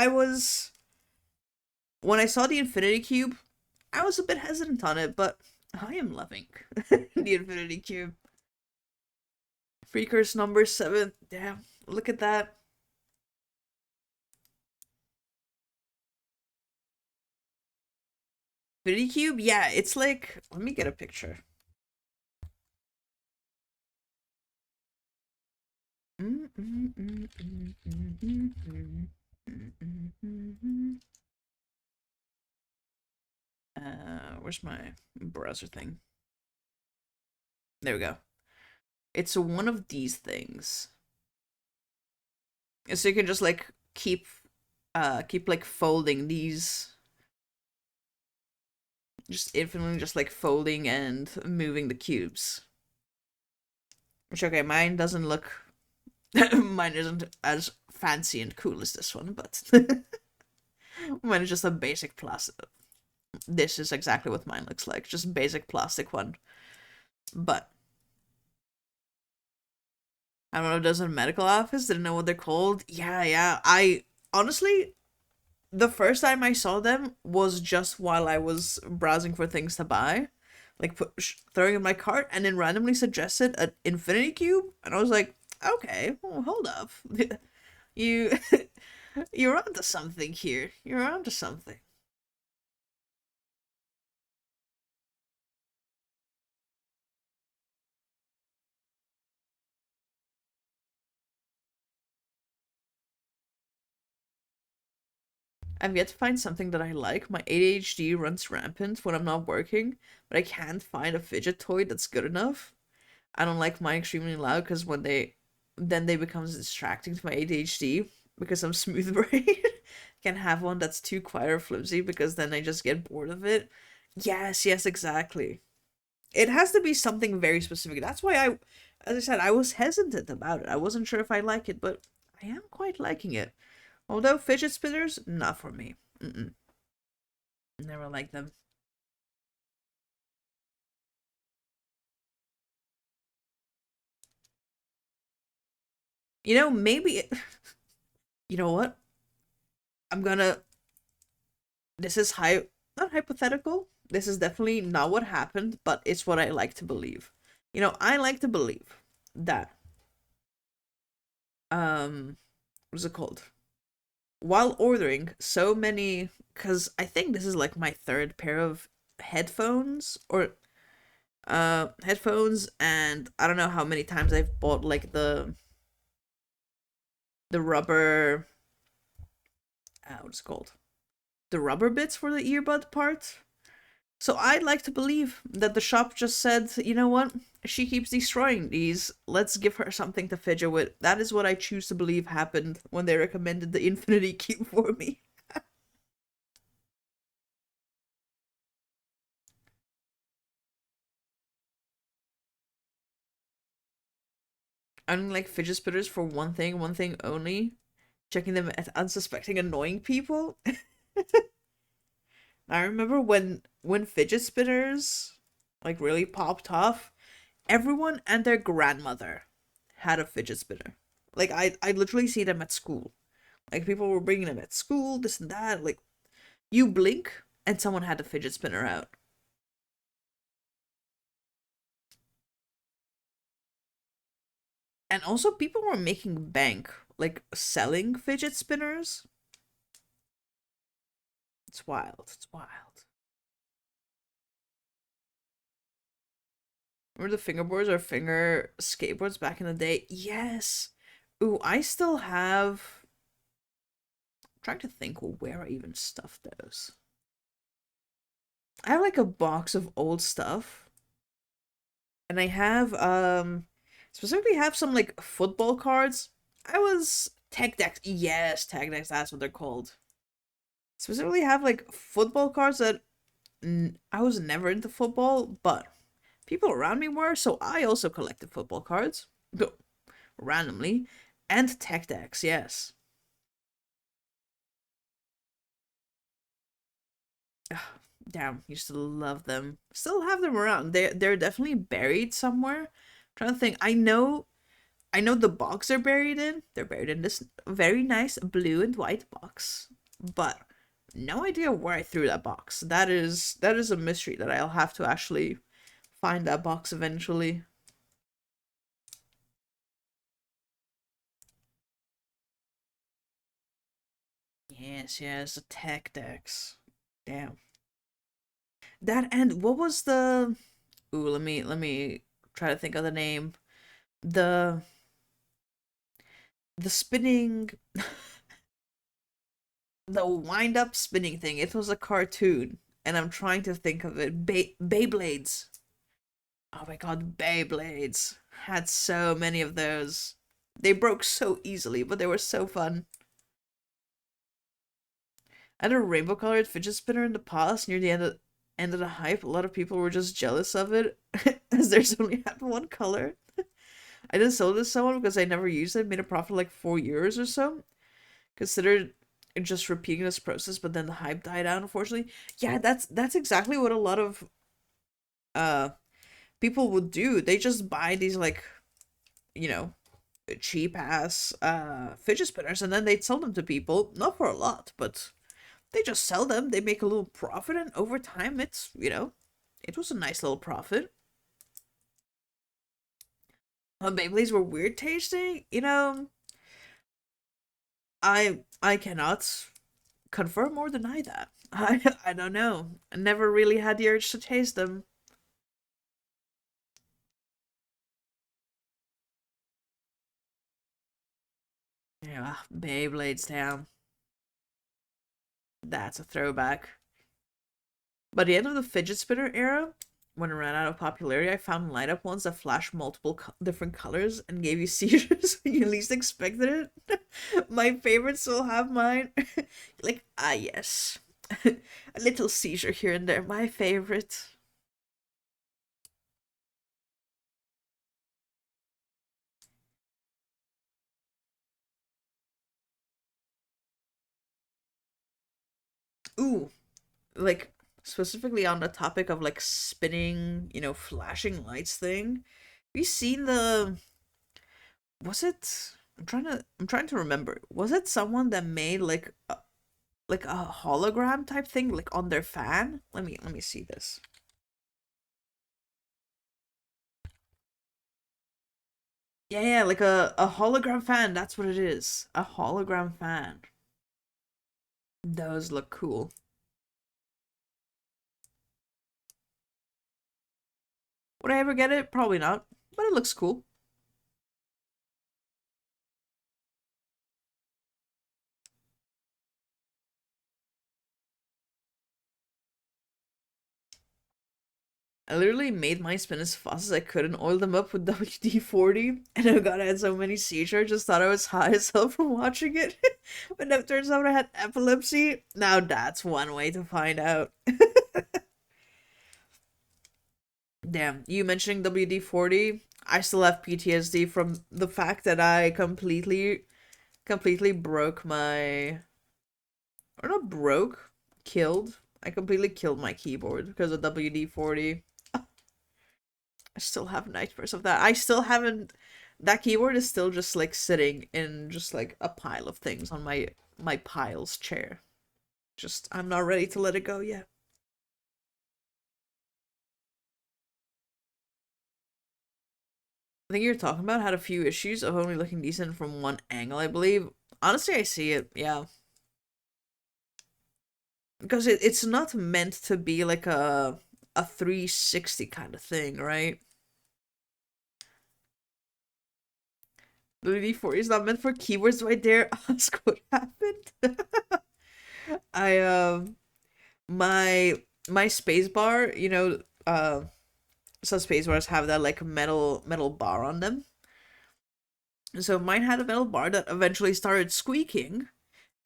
when I saw the Infinity Cube, I was a bit hesitant on it, but I am loving the Infinity Cube. Freakers number 7. Damn, look at that. Infinity Cube? Yeah, it's like, let me get a picture. Where's my browser thing? There we go. It's one of these things. So you can just like keep like folding these, just infinitely just like folding and moving the cubes. Which, okay, mine doesn't look mine isn't as fancy and cool as this one, but mine is just a basic plastic. This is exactly what mine looks like, just basic plastic one. But I don't know if there's a medical office, didn't know what they're called. Yeah. I honestly, the first time I saw them was just while I was browsing for things to buy, like throwing in my cart, and then randomly suggested an infinity cube, and I was like, okay, well, hold up, you you're onto something here. You're onto something. I've yet to find something that I like. My ADHD runs rampant when I'm not working, but I can't find a fidget toy that's good enough. I don't like mine extremely loud because then they become distracting to my ADHD because I'm smooth brain. Can have one that's too quiet or flimsy because then I just get bored of it. Yes, yes, exactly. It has to be something very specific. That's why as I said, I was hesitant about it. I wasn't sure if I like it, but I am quite liking it. Although fidget spinners, not for me. Mm-mm. Never liked them. Maybe you know what? I'm gonna. This is not hypothetical. This is definitely not what happened, but it's what I like to believe. I like to believe that what's it called? While ordering so many, because I think this is like my third pair of headphones or headphones, and I don't know how many times I've bought like the rubber what's it called? The rubber bits for the earbud part. So I'd like to believe that the shop just said, you know what? She keeps destroying these. Let's give her something to fidget with. That is what I choose to believe happened when they recommended the Infinity Cube for me. I'm like fidget spinners for one thing only. Checking them at unsuspecting, annoying people. I remember when fidget spinners like really popped off. Everyone and their grandmother had a fidget spinner. Like I literally see them at school. Like people were bringing them at school, this and that. Like you blink and someone had a fidget spinner out. And also people were making bank, like selling fidget spinners. It's wild. It's wild. Remember the fingerboards or finger skateboards back in the day? Yes. Ooh, I still have. I'm trying to think where I even stuffed those. I have like a box of old stuff, and I have specifically have some like football cards. I was tech decks. Yes, tech decks. That's what they're called. Specifically have like football cards that I was never into football, but people around me were, so I also collected football cards randomly and tech decks. Yes. Ugh, damn, used to love them. Still have them around. They're definitely buried somewhere. I'm trying to think. I know the box they're buried in. They're buried in this very nice blue and white box. But no idea where I threw that box. That is a mystery that I'll have to actually find that box eventually. Yes, yes, the tech decks. Damn. That and what was the ooh, let me try to think of the name. The the spinning the wind up spinning thing. It was a cartoon, and I'm trying to think of it. Beyblades. Oh my god, Beyblades. Had so many of those. They broke so easily, but they were so fun. I had a rainbow colored fidget spinner in the past near the end of the hype. A lot of people were just jealous of it, as there's only had one color. I didn't sell it to someone because I never used it. Made a profit like 4 years or so. Considered just repeating this process, but then the hype died out. Unfortunately, yeah, that's exactly what a lot of uh people would do. They just buy these like you know cheap ass fidget spinners, and then they'd sell them to people, not for a lot, but they just sell them. They make a little profit, and over time, it was a nice little profit. Beyblades were weird tasting. I cannot confirm or deny that. I don't know. I never really had the urge to taste them. Yeah, Beyblades down. That's a throwback. By the end of the fidget spinner era, when it ran out of popularity, I found light up ones that flashed multiple different colors and gave you seizures when you least expected it. My favorites will have mine. Like, ah, yes. A little seizure here and there. My favorite. Ooh, like, specifically on the topic of like spinning, flashing lights thing. Have you seen the was it I'm trying to remember. Was it someone that made like a hologram type thing like on their fan? Let me see this. Yeah, yeah, like a hologram fan, that's what it is. A hologram fan. Those look cool. Would I ever get it? Probably not. But it looks cool. I literally made my spin as fast as I could and oiled them up with WD-40, and I got had so many seizures. I just thought I was high as hell from watching it. But now it turns out I had epilepsy. Now that's one way to find out. Damn, you mentioning WD-40, I still have PTSD from the fact that I completely broke my, or not broke, killed. I completely killed my keyboard because of WD-40. I still have nightmares of that. I still haven't. That keyboard is still just like sitting in just like a pile of things on my piles chair. Just I'm not ready to let it go yet. I think you're talking about had a few issues of only looking decent from one angle, I believe. Honestly, I see it. Yeah, because it's not meant to be like a 360 kind of thing, right? The WD-40 is not meant for keyboards. Do I dare ask what happened? I my space bar, some space bars have that like metal bar on them. So mine had a metal bar that eventually started squeaking,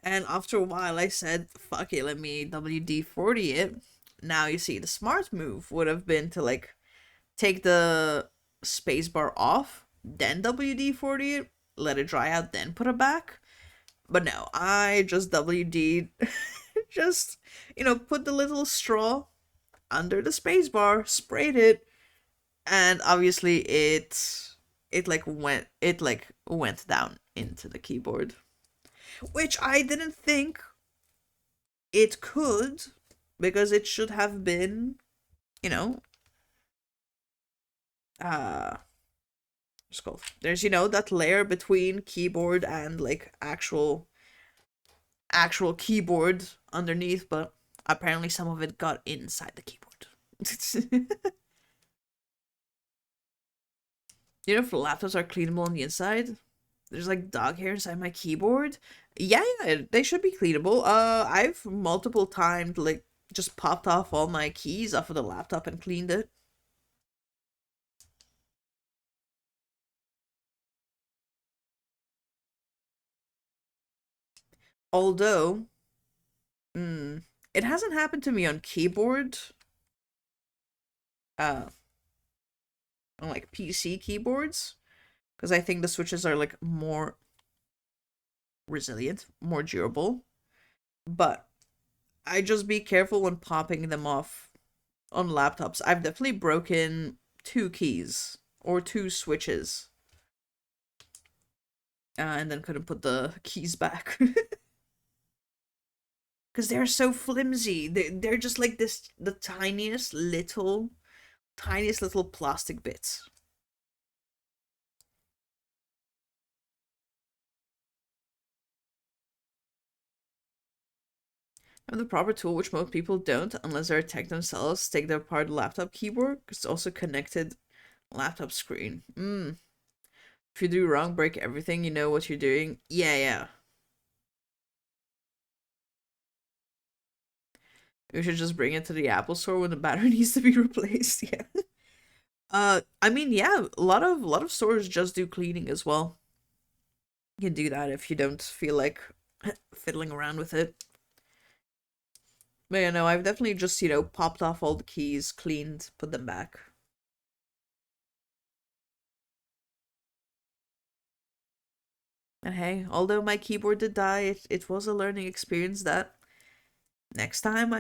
and after a while I said, "Fuck it, let me WD-40 it." Now you see the smart move would have been to like take the space bar off, then WD-40 it, let it dry out, then put it back. But no, I just WD just put the little straw under the space bar, sprayed it, and obviously it like went down into the keyboard, which I didn't think it could, because it should have been, you know, uh what's it called? There's that layer between keyboard and like actual keyboard underneath, but apparently some of it got inside the keyboard. If laptops are cleanable on the inside, there's like dog hair inside my keyboard. Yeah, yeah, they should be cleanable. I've multiple times like just popped off all my keys off of the laptop and cleaned it. Although, mm, it hasn't happened to me on keyboard, uh, on like PC keyboards, because I think the switches are like more resilient, more durable. But I just be careful when popping them off on laptops. I've definitely broken two keys or two switches, and then couldn't put the keys back because they're so flimsy. They're just like this, the tiniest little plastic bits. And the proper tool, which most people don't, unless they're tech themselves, take their apart laptop keyboard because it's also connected laptop screen. If you do wrong, break everything. You know what you're doing. Yeah, yeah. We should just bring it to the Apple store when the battery needs to be replaced. Yeah. I mean, yeah, a lot of stores just do cleaning as well. You can do that if you don't feel like fiddling around with it. But yeah, no, I've definitely just, popped off all the keys, cleaned, put them back. And hey, although my keyboard did die, it was a learning experience that next time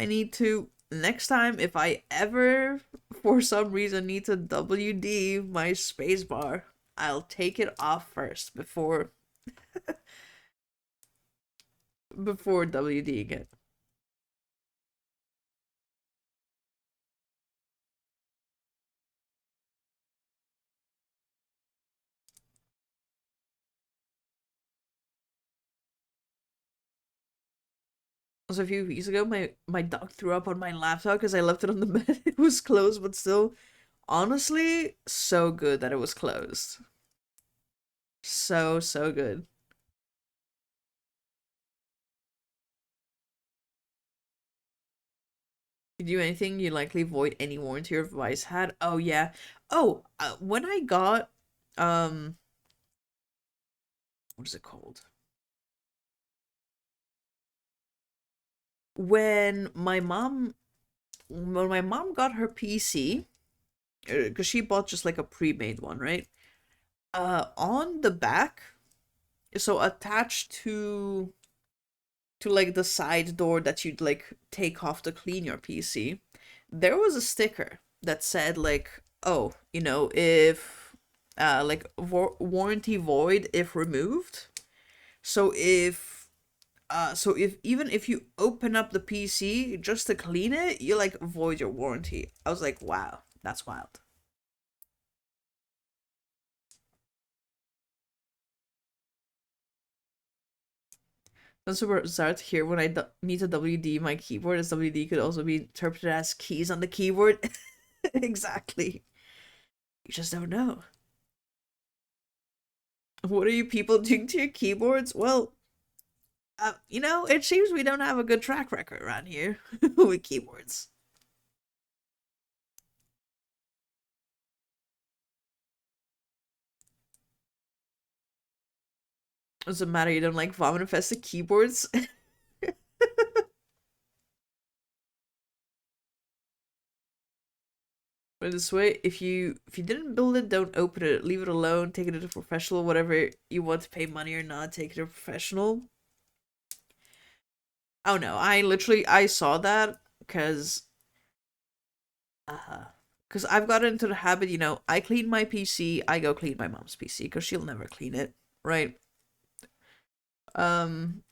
if I ever for some reason need to WD my spacebar, I'll take it off first before WDing it. It was a few weeks ago, my dog threw up on my laptop because I left it on the bed. It was closed, but still, honestly, so good that it was closed. So good. You do anything, you likely void any warranty your device had. Oh yeah. Oh, when I got um, what is it called? When my mom when my mom got her PC, because she bought just like a pre-made one, right? On the back, so attached to like the side door that you'd like take off to clean your PC, there was a sticker that said like, oh, if like warranty void if removed. So if even if you open up the PC just to clean it, you like void your warranty. I was like, wow, that's wild. That's super bizarre to hear when I need to WD my keyboard, as WD could also be interpreted as keys on the keyboard. Exactly. You just don't know. What are you people doing to your keyboards? Well, it seems we don't have a good track record around here with keyboards. Doesn't matter, you don't like vomit infested keyboards. But this way, if you didn't build it, don't open it. Leave it alone. Take it to a professional. Whatever you want to pay money or not, take it to a professional. Oh no, I saw that because uh because I've got into the habit, I clean my PC, I go clean my mom's PC because she'll never clean it, right? Um,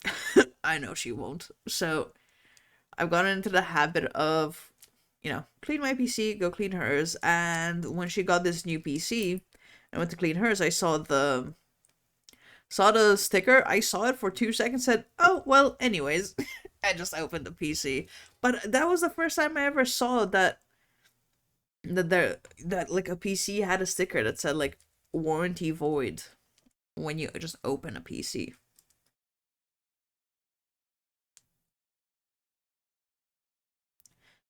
I know she won't. So I've gotten into the habit of, clean my PC, go clean hers. And when she got this new PC, I went to clean hers. I saw the sticker. I saw it for 2 seconds. Said, "Oh well." Anyways, I just opened the PC. But that was the first time I ever saw that like a PC had a sticker that said like warranty void when you just open a PC.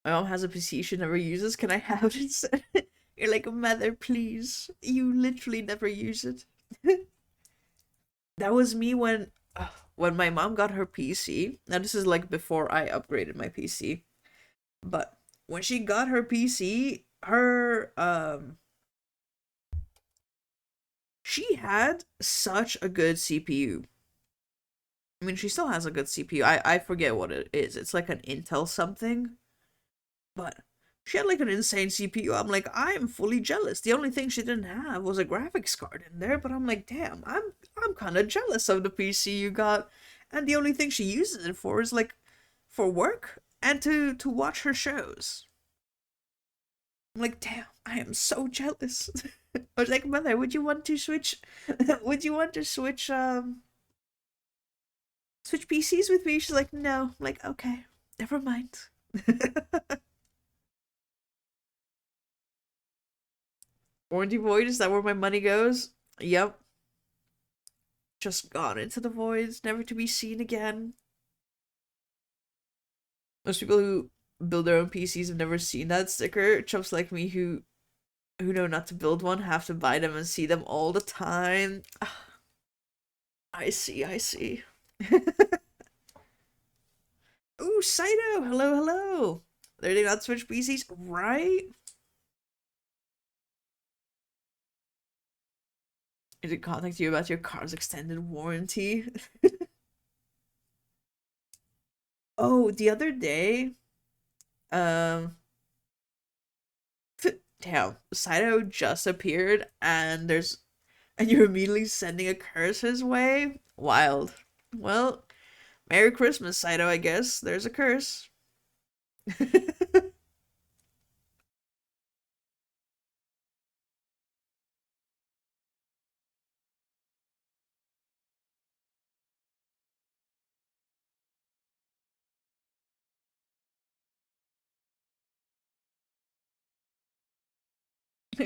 My mom has a PC she never uses. Can I have it instead? You're like, mother, please. You literally never use it. That was me when my mom got her PC. Now this is like before I upgraded my PC. But when she got her PC, she had such a good CPU. I mean, she still has a good CPU. I forget what it is. It's like an Intel something. But she had like an insane CPU. I'm like, I am fully jealous. The only thing she didn't have was a graphics card in there, but I'm like, damn, I'm kind of jealous of the PC you got. And the only thing she uses it for is like for work and to watch her shows. I'm like, damn, I am so jealous. I was like, mother, would you want to switch? Would you want to switch PCs with me? She's like, no. I'm like, okay, never mind. Warranty void, is that where my money goes? Yep. Just gone into the voids, never to be seen again. Most people who build their own PCs have never seen that sticker. Chumps like me who know not to build one have to buy them and see them all the time. I see, I see. Ooh, Saito! Hello, hello! They're not Switch PCs, right? Did it contact you about your car's extended warranty? Oh, the other day, um, damn, Saito just appeared and you're immediately sending a curse his way? Wild. Well, Merry Christmas, Saito, I guess. There's a curse.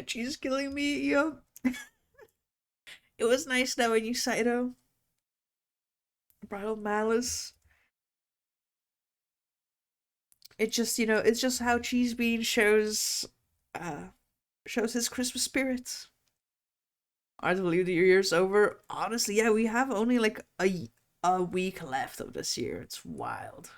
She's killing me, yo. It was nice knowing you, Saito. Bridal Malice. It just, it's just how Cheese Bean uh, shows his Christmas spirits. I believe the year's over. Honestly, yeah, we have only like a week left of this year. It's wild.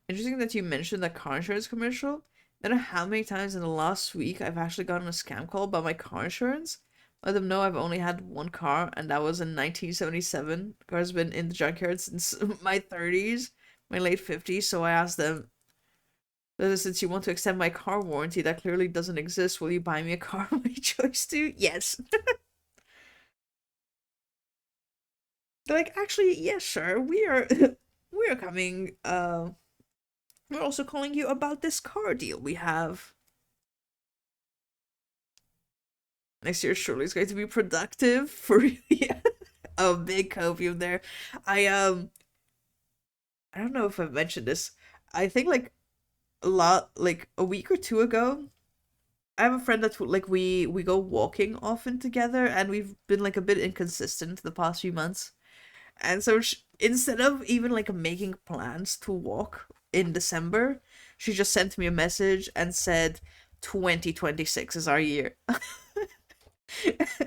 Interesting that you mentioned that car insurance commercial. I don't know how many times in the last week I've actually gotten a scam call about my car insurance. Let them know I've only had one car, and that was in 1977. Car's been in the junkyard since my 30s, my late 50s. So I asked them, since you want to extend my car warranty that clearly doesn't exist, will you buy me a car of my choice too? Yes. They're like, actually, yes, sir. We are we are coming. We're also calling you about this car deal we have. Next year surely is going to be productive for yeah. A big copium there. I I don't know if I've mentioned this. I think like a week or two ago, I have a friend that like we go walking often together, and we've been like a bit inconsistent the past few months. And so instead of even like making plans to walk in December, she just sent me a message and said 2026 is our year.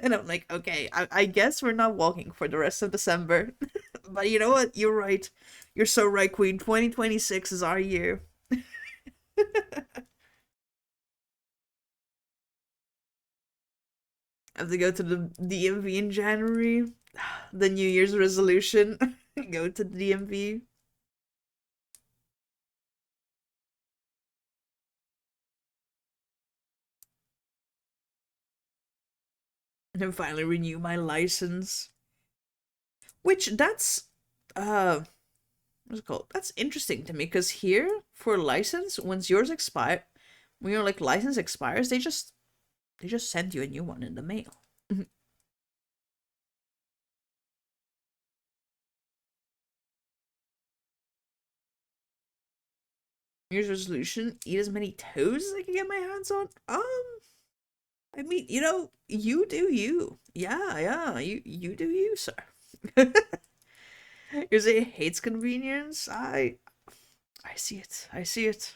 And I'm like, okay, I guess we're not walking for the rest of December. But you know what? You're right. You're so right, Queen. 2026 is our year. I have to go to the DMV in January. The New Year's resolution. Go to the DMV. And finally renew my license. Which that's what's it called? That's interesting to me because here for license, once yours expire, when your like license expires, they just send you a new one in the mail. New Year's resolution: eat as many toes as I can get my hands on. I mean, you do you. Yeah, yeah, you do you, sir. You say hates convenience. I see it. I see it.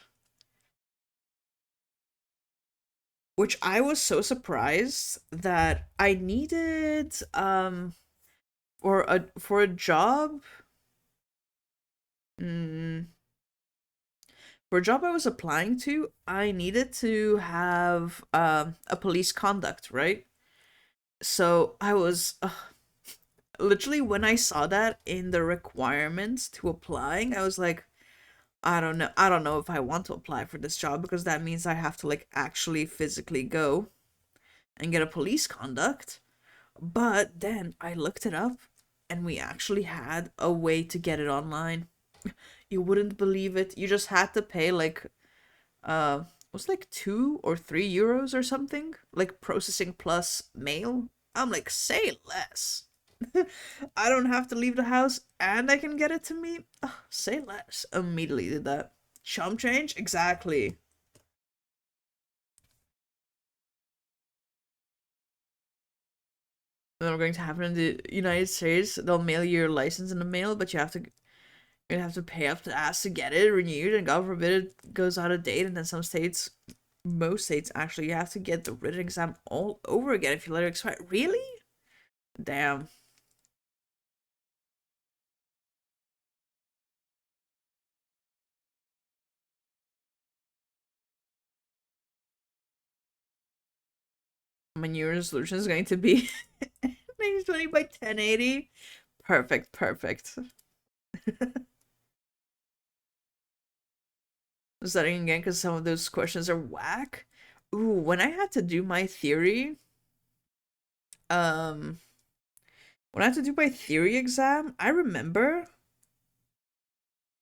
Which I was so surprised that I needed for a job. Mm, for a job I was applying to, I needed to have a police conduct, right? So I was literally when I saw that in the requirements to applying, I was like, I don't know. I don't know if I want to apply for this job because that means I have to like actually physically go and get a police conduct. But then I looked it up and we actually had a way to get it online. You wouldn't believe it. You just had to pay like it was like 2 or 3 euros or something, like processing plus mail. I'm like, say less. I don't have to leave the house and I can get it to me. Ugh, say less. Immediately did that. Chump change? Exactly. that are going to happen in the United States. They'll mail you your license in the mail, but you have to pay up the ass to get it renewed, and God forbid it goes out of date. And then some states, most states actually, you have to get the written exam all over again if you let it expire. Really? Damn. My New Year's resolution is going to be 2020 by 1080. Perfect, perfect. I'm studying again because some of those questions are whack. Ooh, when I had to do my theory, um, when I had to do my theory exam, I remember,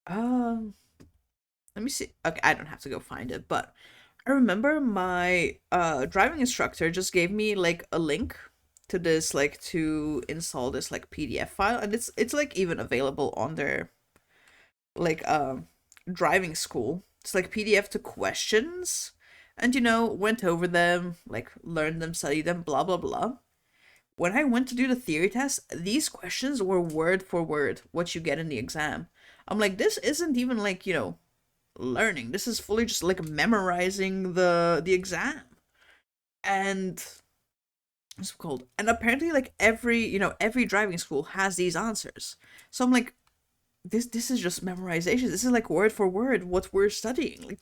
um, let me see. Okay, I don't have to go find it, but I remember my driving instructor just gave me like a link to this like to install this like PDF file, and it's like even available on their like driving school. It's like PDF to questions, and went over them, like learned them, studied them, blah blah blah. When I went to do the theory test, these questions were word for word what you get in the exam. I'm like, this isn't even like, learning. This is fully just like memorizing the exam. And what's it called? And apparently like every driving school has these answers. So I'm like, this is just memorization. This is like word for word what we're studying. Like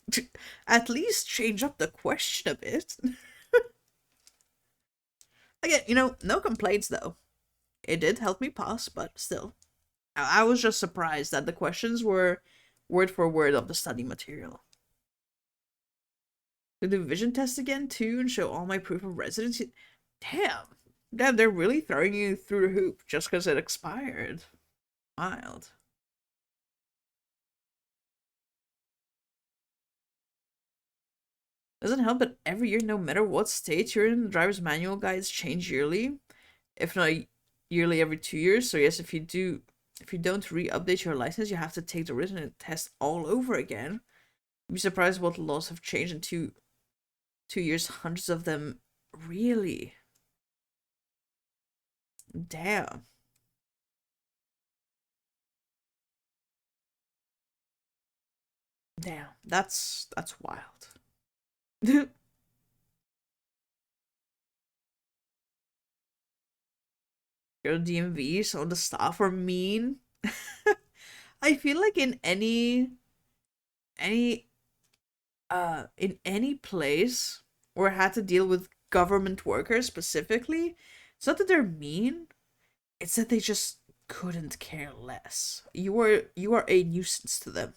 at least change up the question a bit. Again, no complaints though. It did help me pass, but still. I was just surprised that the questions were word for word of the study material. To do vision test again too and show all my proof of residency. Damn. Damn, they're really throwing you through the hoop just because it expired. Wild. Doesn't help that every year, no matter what state you're in, the driver's manual guides change yearly, if not yearly every 2 years. So yes, if you don't re-update your license, you have to take the written test all over again. You'd be surprised what laws have changed in 2 years. Hundreds of them, really. Damn. Damn. That's wild. Your DMV, some of the staff are mean. I feel like any in any place where I had to deal with government workers specifically, it's not that they're mean, it's that they just couldn't care less. You are a nuisance to them.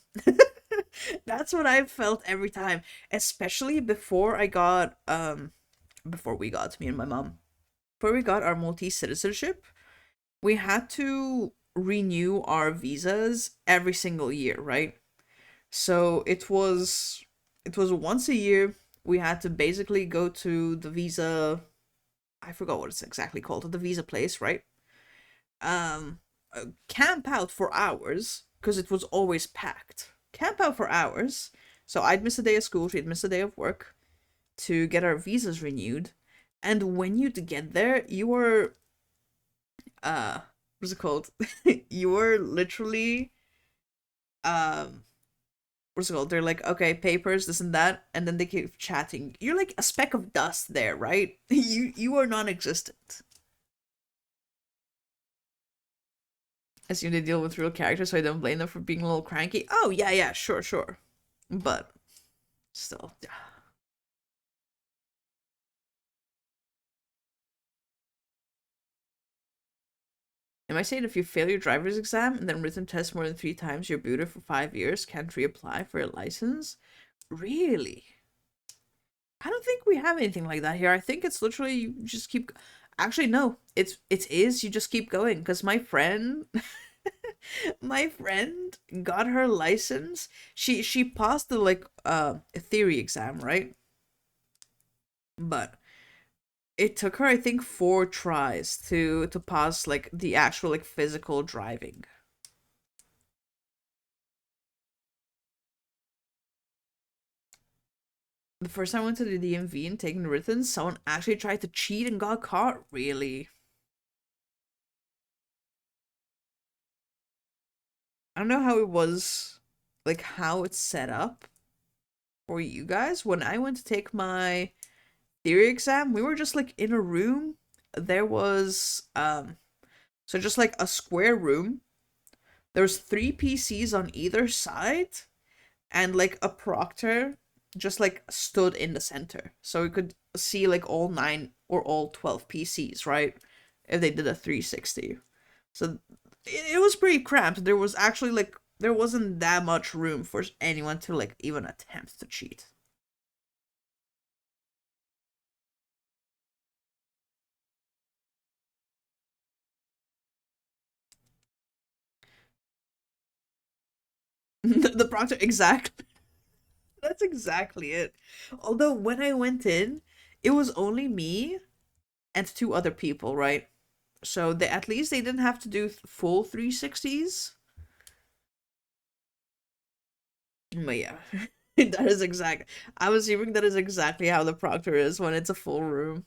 That's what I've felt every time, especially before we got me and my mom, before we got our Maltese citizenship, we had to renew our visas every single year, right? So it was once a year. We had to basically go to the visa. I forgot what it's exactly called. The visa place, right? Um, camp out for hours because it was always packed. Camp out for hours. So I'd miss a day of school. She'd miss a day of work to get our visas renewed. And when you'd get there, you were what's it called? You were literally um what's it called? They're like, okay, papers, this and that, and then they keep chatting. You're like a speck of dust there, right? You are non-existent. I assume they deal with real characters, so I don't blame them for being a little cranky. Oh yeah, yeah, sure, sure. But still. Am I saying if you fail your driver's exam and then written test more than 3 times, you're booted for 5 years, can't reapply for a license? Really? I don't think we have anything like that here. I think it's literally you just keep. Actually, no. It is you just keep going. Because my friend, my friend got her license. She passed the like theory exam, right? But it took her I think 4 tries to pass like the actual like physical driving. The first time I went to the DMV and taking the written, someone actually tried to cheat and got caught. Really? I don't know how it was, like how it's set up for you guys. When I went to take my theory exam, we were just like in a room. There was so just like a square room. There was three PCs on either side, and like a proctor just like stood in the center. So we could see like all 9 or all 12 PCs, right? If they did a 360. So it was pretty cramped. There was actually like there wasn't that much room for anyone to like even attempt to cheat. The proctor, exactly. That's exactly it. Although when I went in, it was only me and two other people, right? So they at least they didn't have to do full 360s. But yeah, that is exact. I'm assuming that is exactly how the proctor is when it's a full room.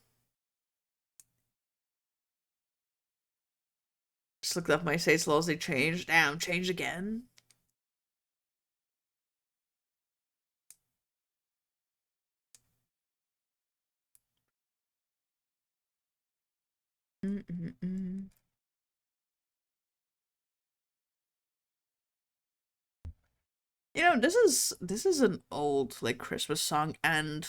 Just looked up my state's laws. They changed. Damn, changed again. Mm-mm-mm. You know, this is an old like Christmas song, and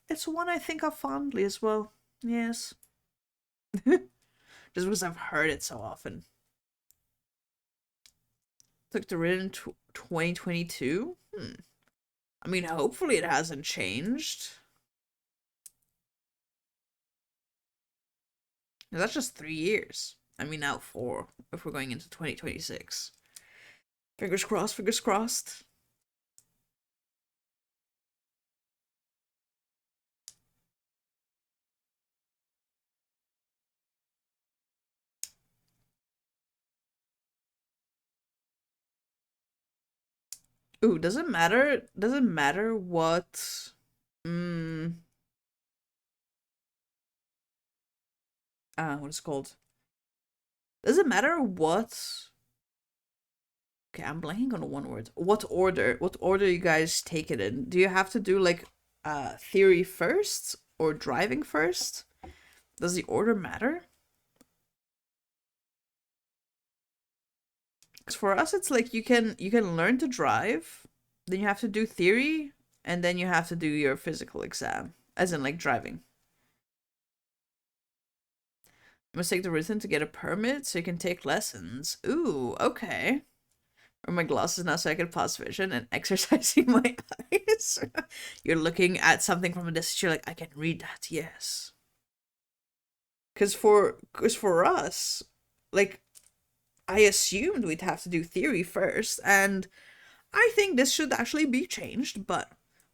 it's one I think of fondly as well. Yes, just because I've heard it so often. Took the written 2022. I mean, hopefully it hasn't changed. That's just 3 years. I mean, now 4 if we're going into 2026. Fingers crossed, fingers crossed. Ooh, does it matter? Does it matter what? Mm, what is it called? Does it matter what? Okay, I'm blanking on one word. What order? What order you guys take it in? Do you have to do like theory first or driving first? Does the order matter? Because for us, it's like you can learn to drive, then you have to do theory, and then you have to do your physical exam, as in like driving. You must take the written to get a permit so you can take lessons. Ooh, okay. Wear my glasses now so I can pass vision and exercising my eyes. You're looking at something from a distance. You're like, I can read that. Yes. Cause for us, like I assumed we'd have to do theory first, and I think this should actually be changed, but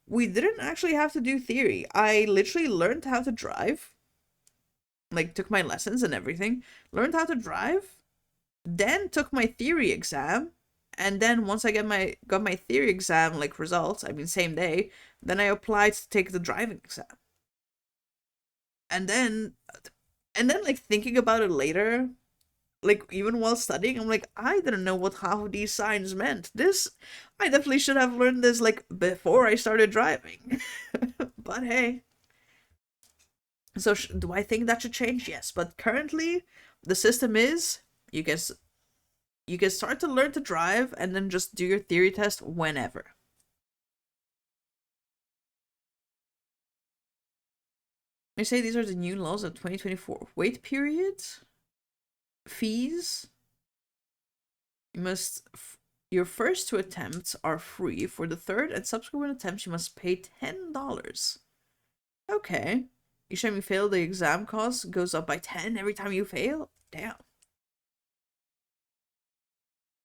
we didn't actually have to do theory. I literally learned how to drive, like took my lessons and everything, learned how to drive, then took my theory exam, and then once I got my theory exam like results, I mean same day, then I applied to take the driving exam. And then like thinking about it later, like even while studying, I'm like, I didn't know what half of these signs meant. This I definitely should have learned this like before I started driving. But hey, so do I think that should change? Yes, but currently the system is you can you can start to learn to drive and then just do your theory test whenever. They say these are the new laws of 2024. Wait periods, fees. You must. Your first two attempts are free. For the third and subsequent attempts, you must pay $10. Okay. Each time you fail, the exam cost goes up by 10 every time you fail? Damn.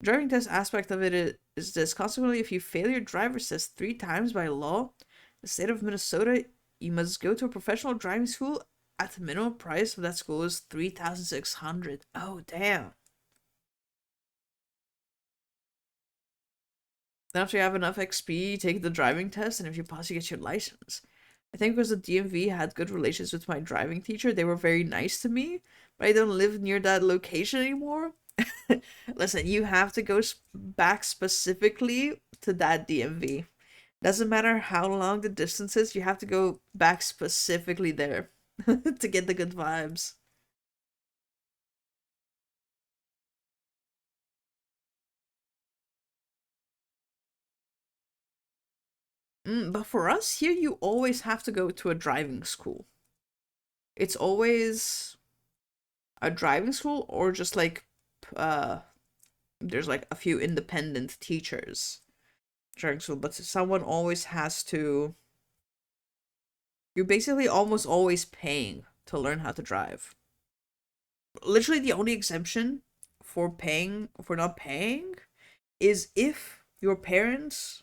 Driving test aspect of it is this. Consequently, if you fail your driver's test 3 times by law, the state of Minnesota, you must go to a professional driving school at the minimum price of that school is 3,600. Oh, damn. Then after you have enough XP, you take the driving test, and if you pass, you get your license. I think because the DMV had good relations with my driving teacher, they were very nice to me, but I don't live near that location anymore. Listen, you have to go back specifically to that DMV. Doesn't matter how long the distance is, you have to go back specifically there to get the good vibes. But for us here, you always have to go to a driving school. It's always a driving school or just like uh there's like a few independent teachers driving school, but someone always has to, you're basically almost always paying to learn how to drive. Literally the only exemption for not paying is if your parents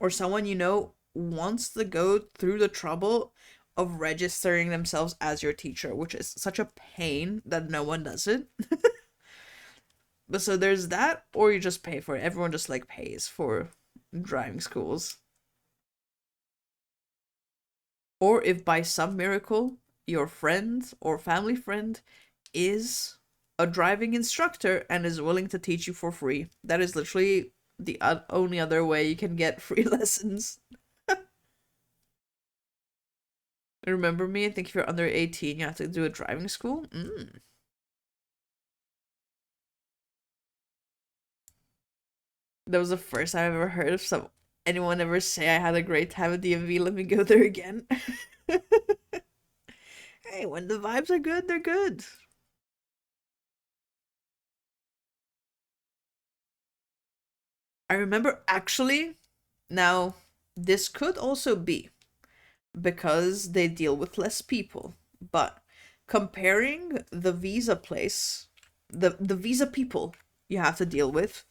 or someone you know wants to go through the trouble of registering themselves as your teacher, which is such a pain that no one does it. But so there's that, or you just pay for it. Everyone just like pays for driving schools. Or if by some miracle your friend or family friend is a driving instructor and is willing to teach you for free. That is literally the only other way you can get free lessons. Remember me? I think if you're under 18, you have to do a driving school. That was the first time I've ever heard of anyone ever say I had a great time at DMV. Let me go there again. Hey, when the vibes are good, they're good. I remember actually, now this could also be because they deal with less people, but comparing the visa place, the visa people you have to deal with,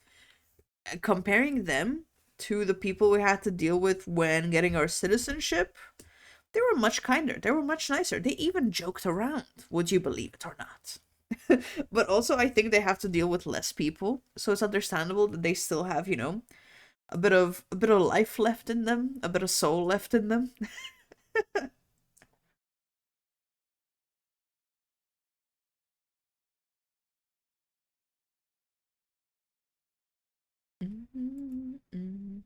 comparing them to the people we had to deal with when getting our citizenship, they were much kinder. They were much nicer. They even joked around. Would you believe it or not? But also, I think they have to deal with less people, so it's understandable that they still have, a bit of life left in them, a bit of soul left in them. Mm-mm-mm.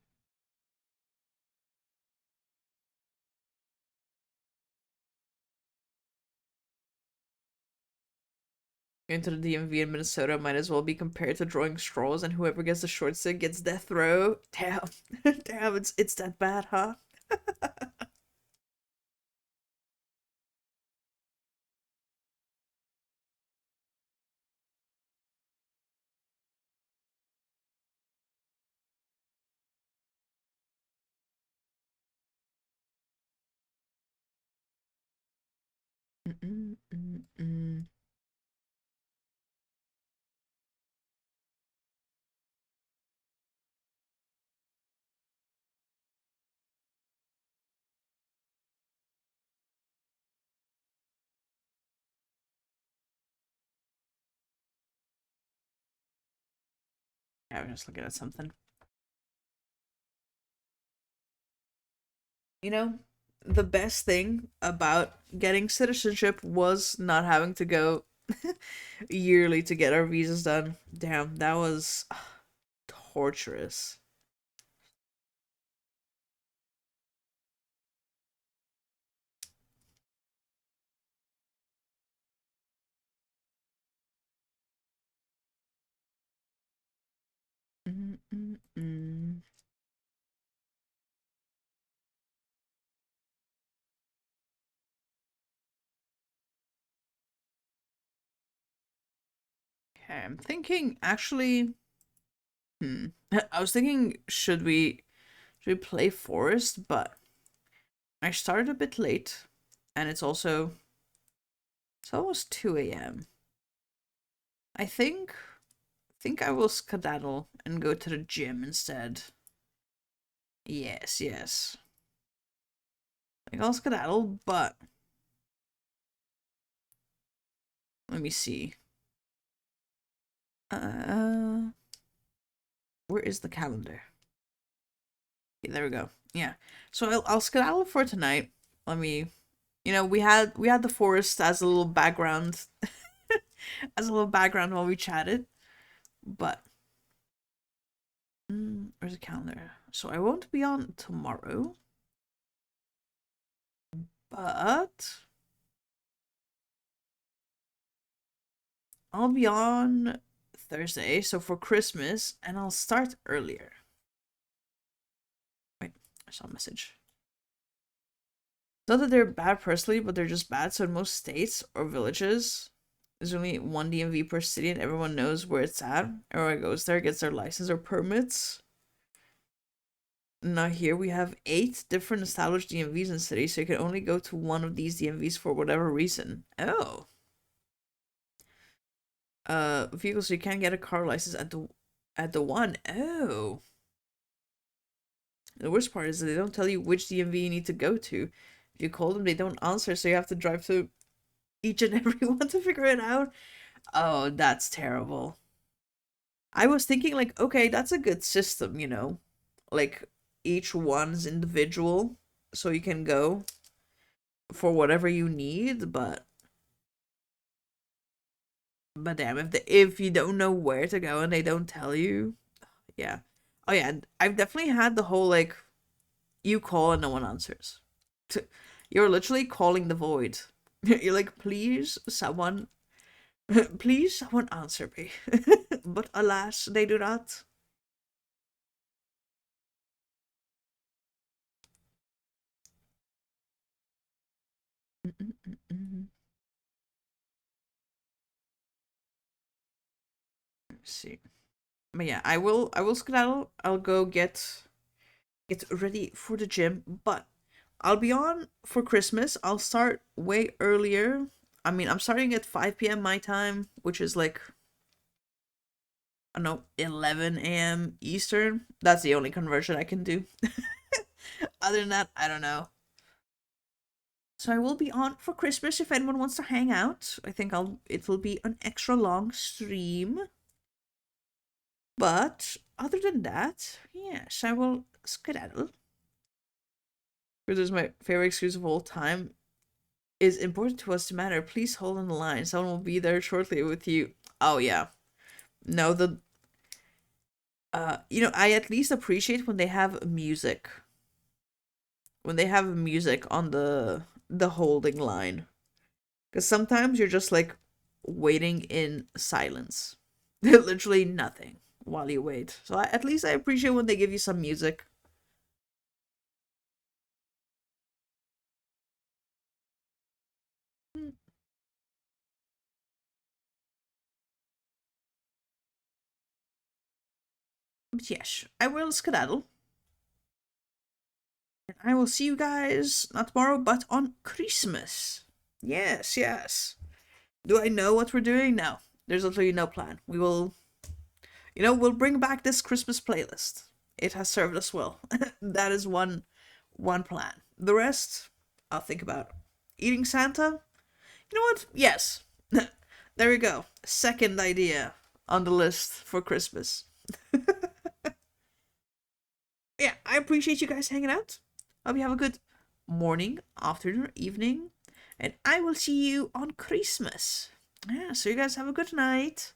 Going to the DMV in Minnesota might as well be compared to drawing straws, and whoever gets the short stick gets death row. Damn, damn, it's that bad, huh? Mm-mm-mm-mm. I was just looking at something. You know, the best thing about getting citizenship was not having to go yearly to get our visas done. Damn, that was torturous. Mm-mm-mm. Okay, I'm thinking actually. I was thinking, should we play Forest? But I started a bit late, and it's almost 2 a.m. I think I will skedaddle and go to the gym instead. Yes, yes. I think I'll skedaddle, but let me see. Uh, where is the calendar? Okay, there we go. Yeah. So I'll skedaddle for tonight. Let me, we had the forest as a little background, as a little background while we chatted. But where's the calendar? So I won't be on tomorrow, but I'll be on Thursday, so for Christmas, and I'll start earlier. Wait, I saw a message. Not that they're bad personally, but they're just bad. So in most states or villages, there's only one DMV per city, and everyone knows where it's at. Everyone goes there, gets their license or permits. Now here we have 8 different established DMVs in cities, so you can only go to one of these DMVs for whatever reason. Oh. Vehicles, so you can't get a car license at the one. Oh. The worst part is that they don't tell you which DMV you need to go to. If you call them, they don't answer, so you have to drive to each and every one to figure it out. Oh, that's terrible. I was thinking, like, okay, that's a good system, you know? Like, each one's individual, so you can go for whatever you need, but damn, if you don't know where to go and they don't tell you, yeah. Oh yeah, I've definitely had the whole, like, you call and no one answers. You're literally calling the void. You're like, please someone answer me. But alas, they do not. Let's see. But yeah, I will skedaddle. I'll go get ready for the gym, but I'll be on for Christmas. I'll start way earlier. I mean, I'm starting at 5 p.m. my time, which is like, I don't know, 11 a.m. Eastern. That's the only conversion I can do. Other than that, I don't know. So I will be on for Christmas if anyone wants to hang out. I think it will be an extra long stream. But other than that, yes, I will skedaddle. This is my favorite excuse of all time. Is important to us to matter. Please hold on the line. Someone will be there shortly with you. Oh yeah. No, I at least appreciate when they have music. When they have music on the holding line. Because sometimes you're just like waiting in silence. Literally nothing while you wait. So at least I appreciate when they give you some music. But yes, I will skedaddle. And I will see you guys not tomorrow, but on Christmas. Yes, yes. Do I know what we're doing? No. There's literally no plan. We will, we'll bring back this Christmas playlist. It has served us well. That is one plan. The rest, I'll think about. Eating Santa? You know what? Yes. There we go. Second idea on the list for Christmas. Yeah, I appreciate you guys hanging out. Hope you have a good morning, afternoon, evening, and I will see you on Christmas. Yeah, so you guys have a good night.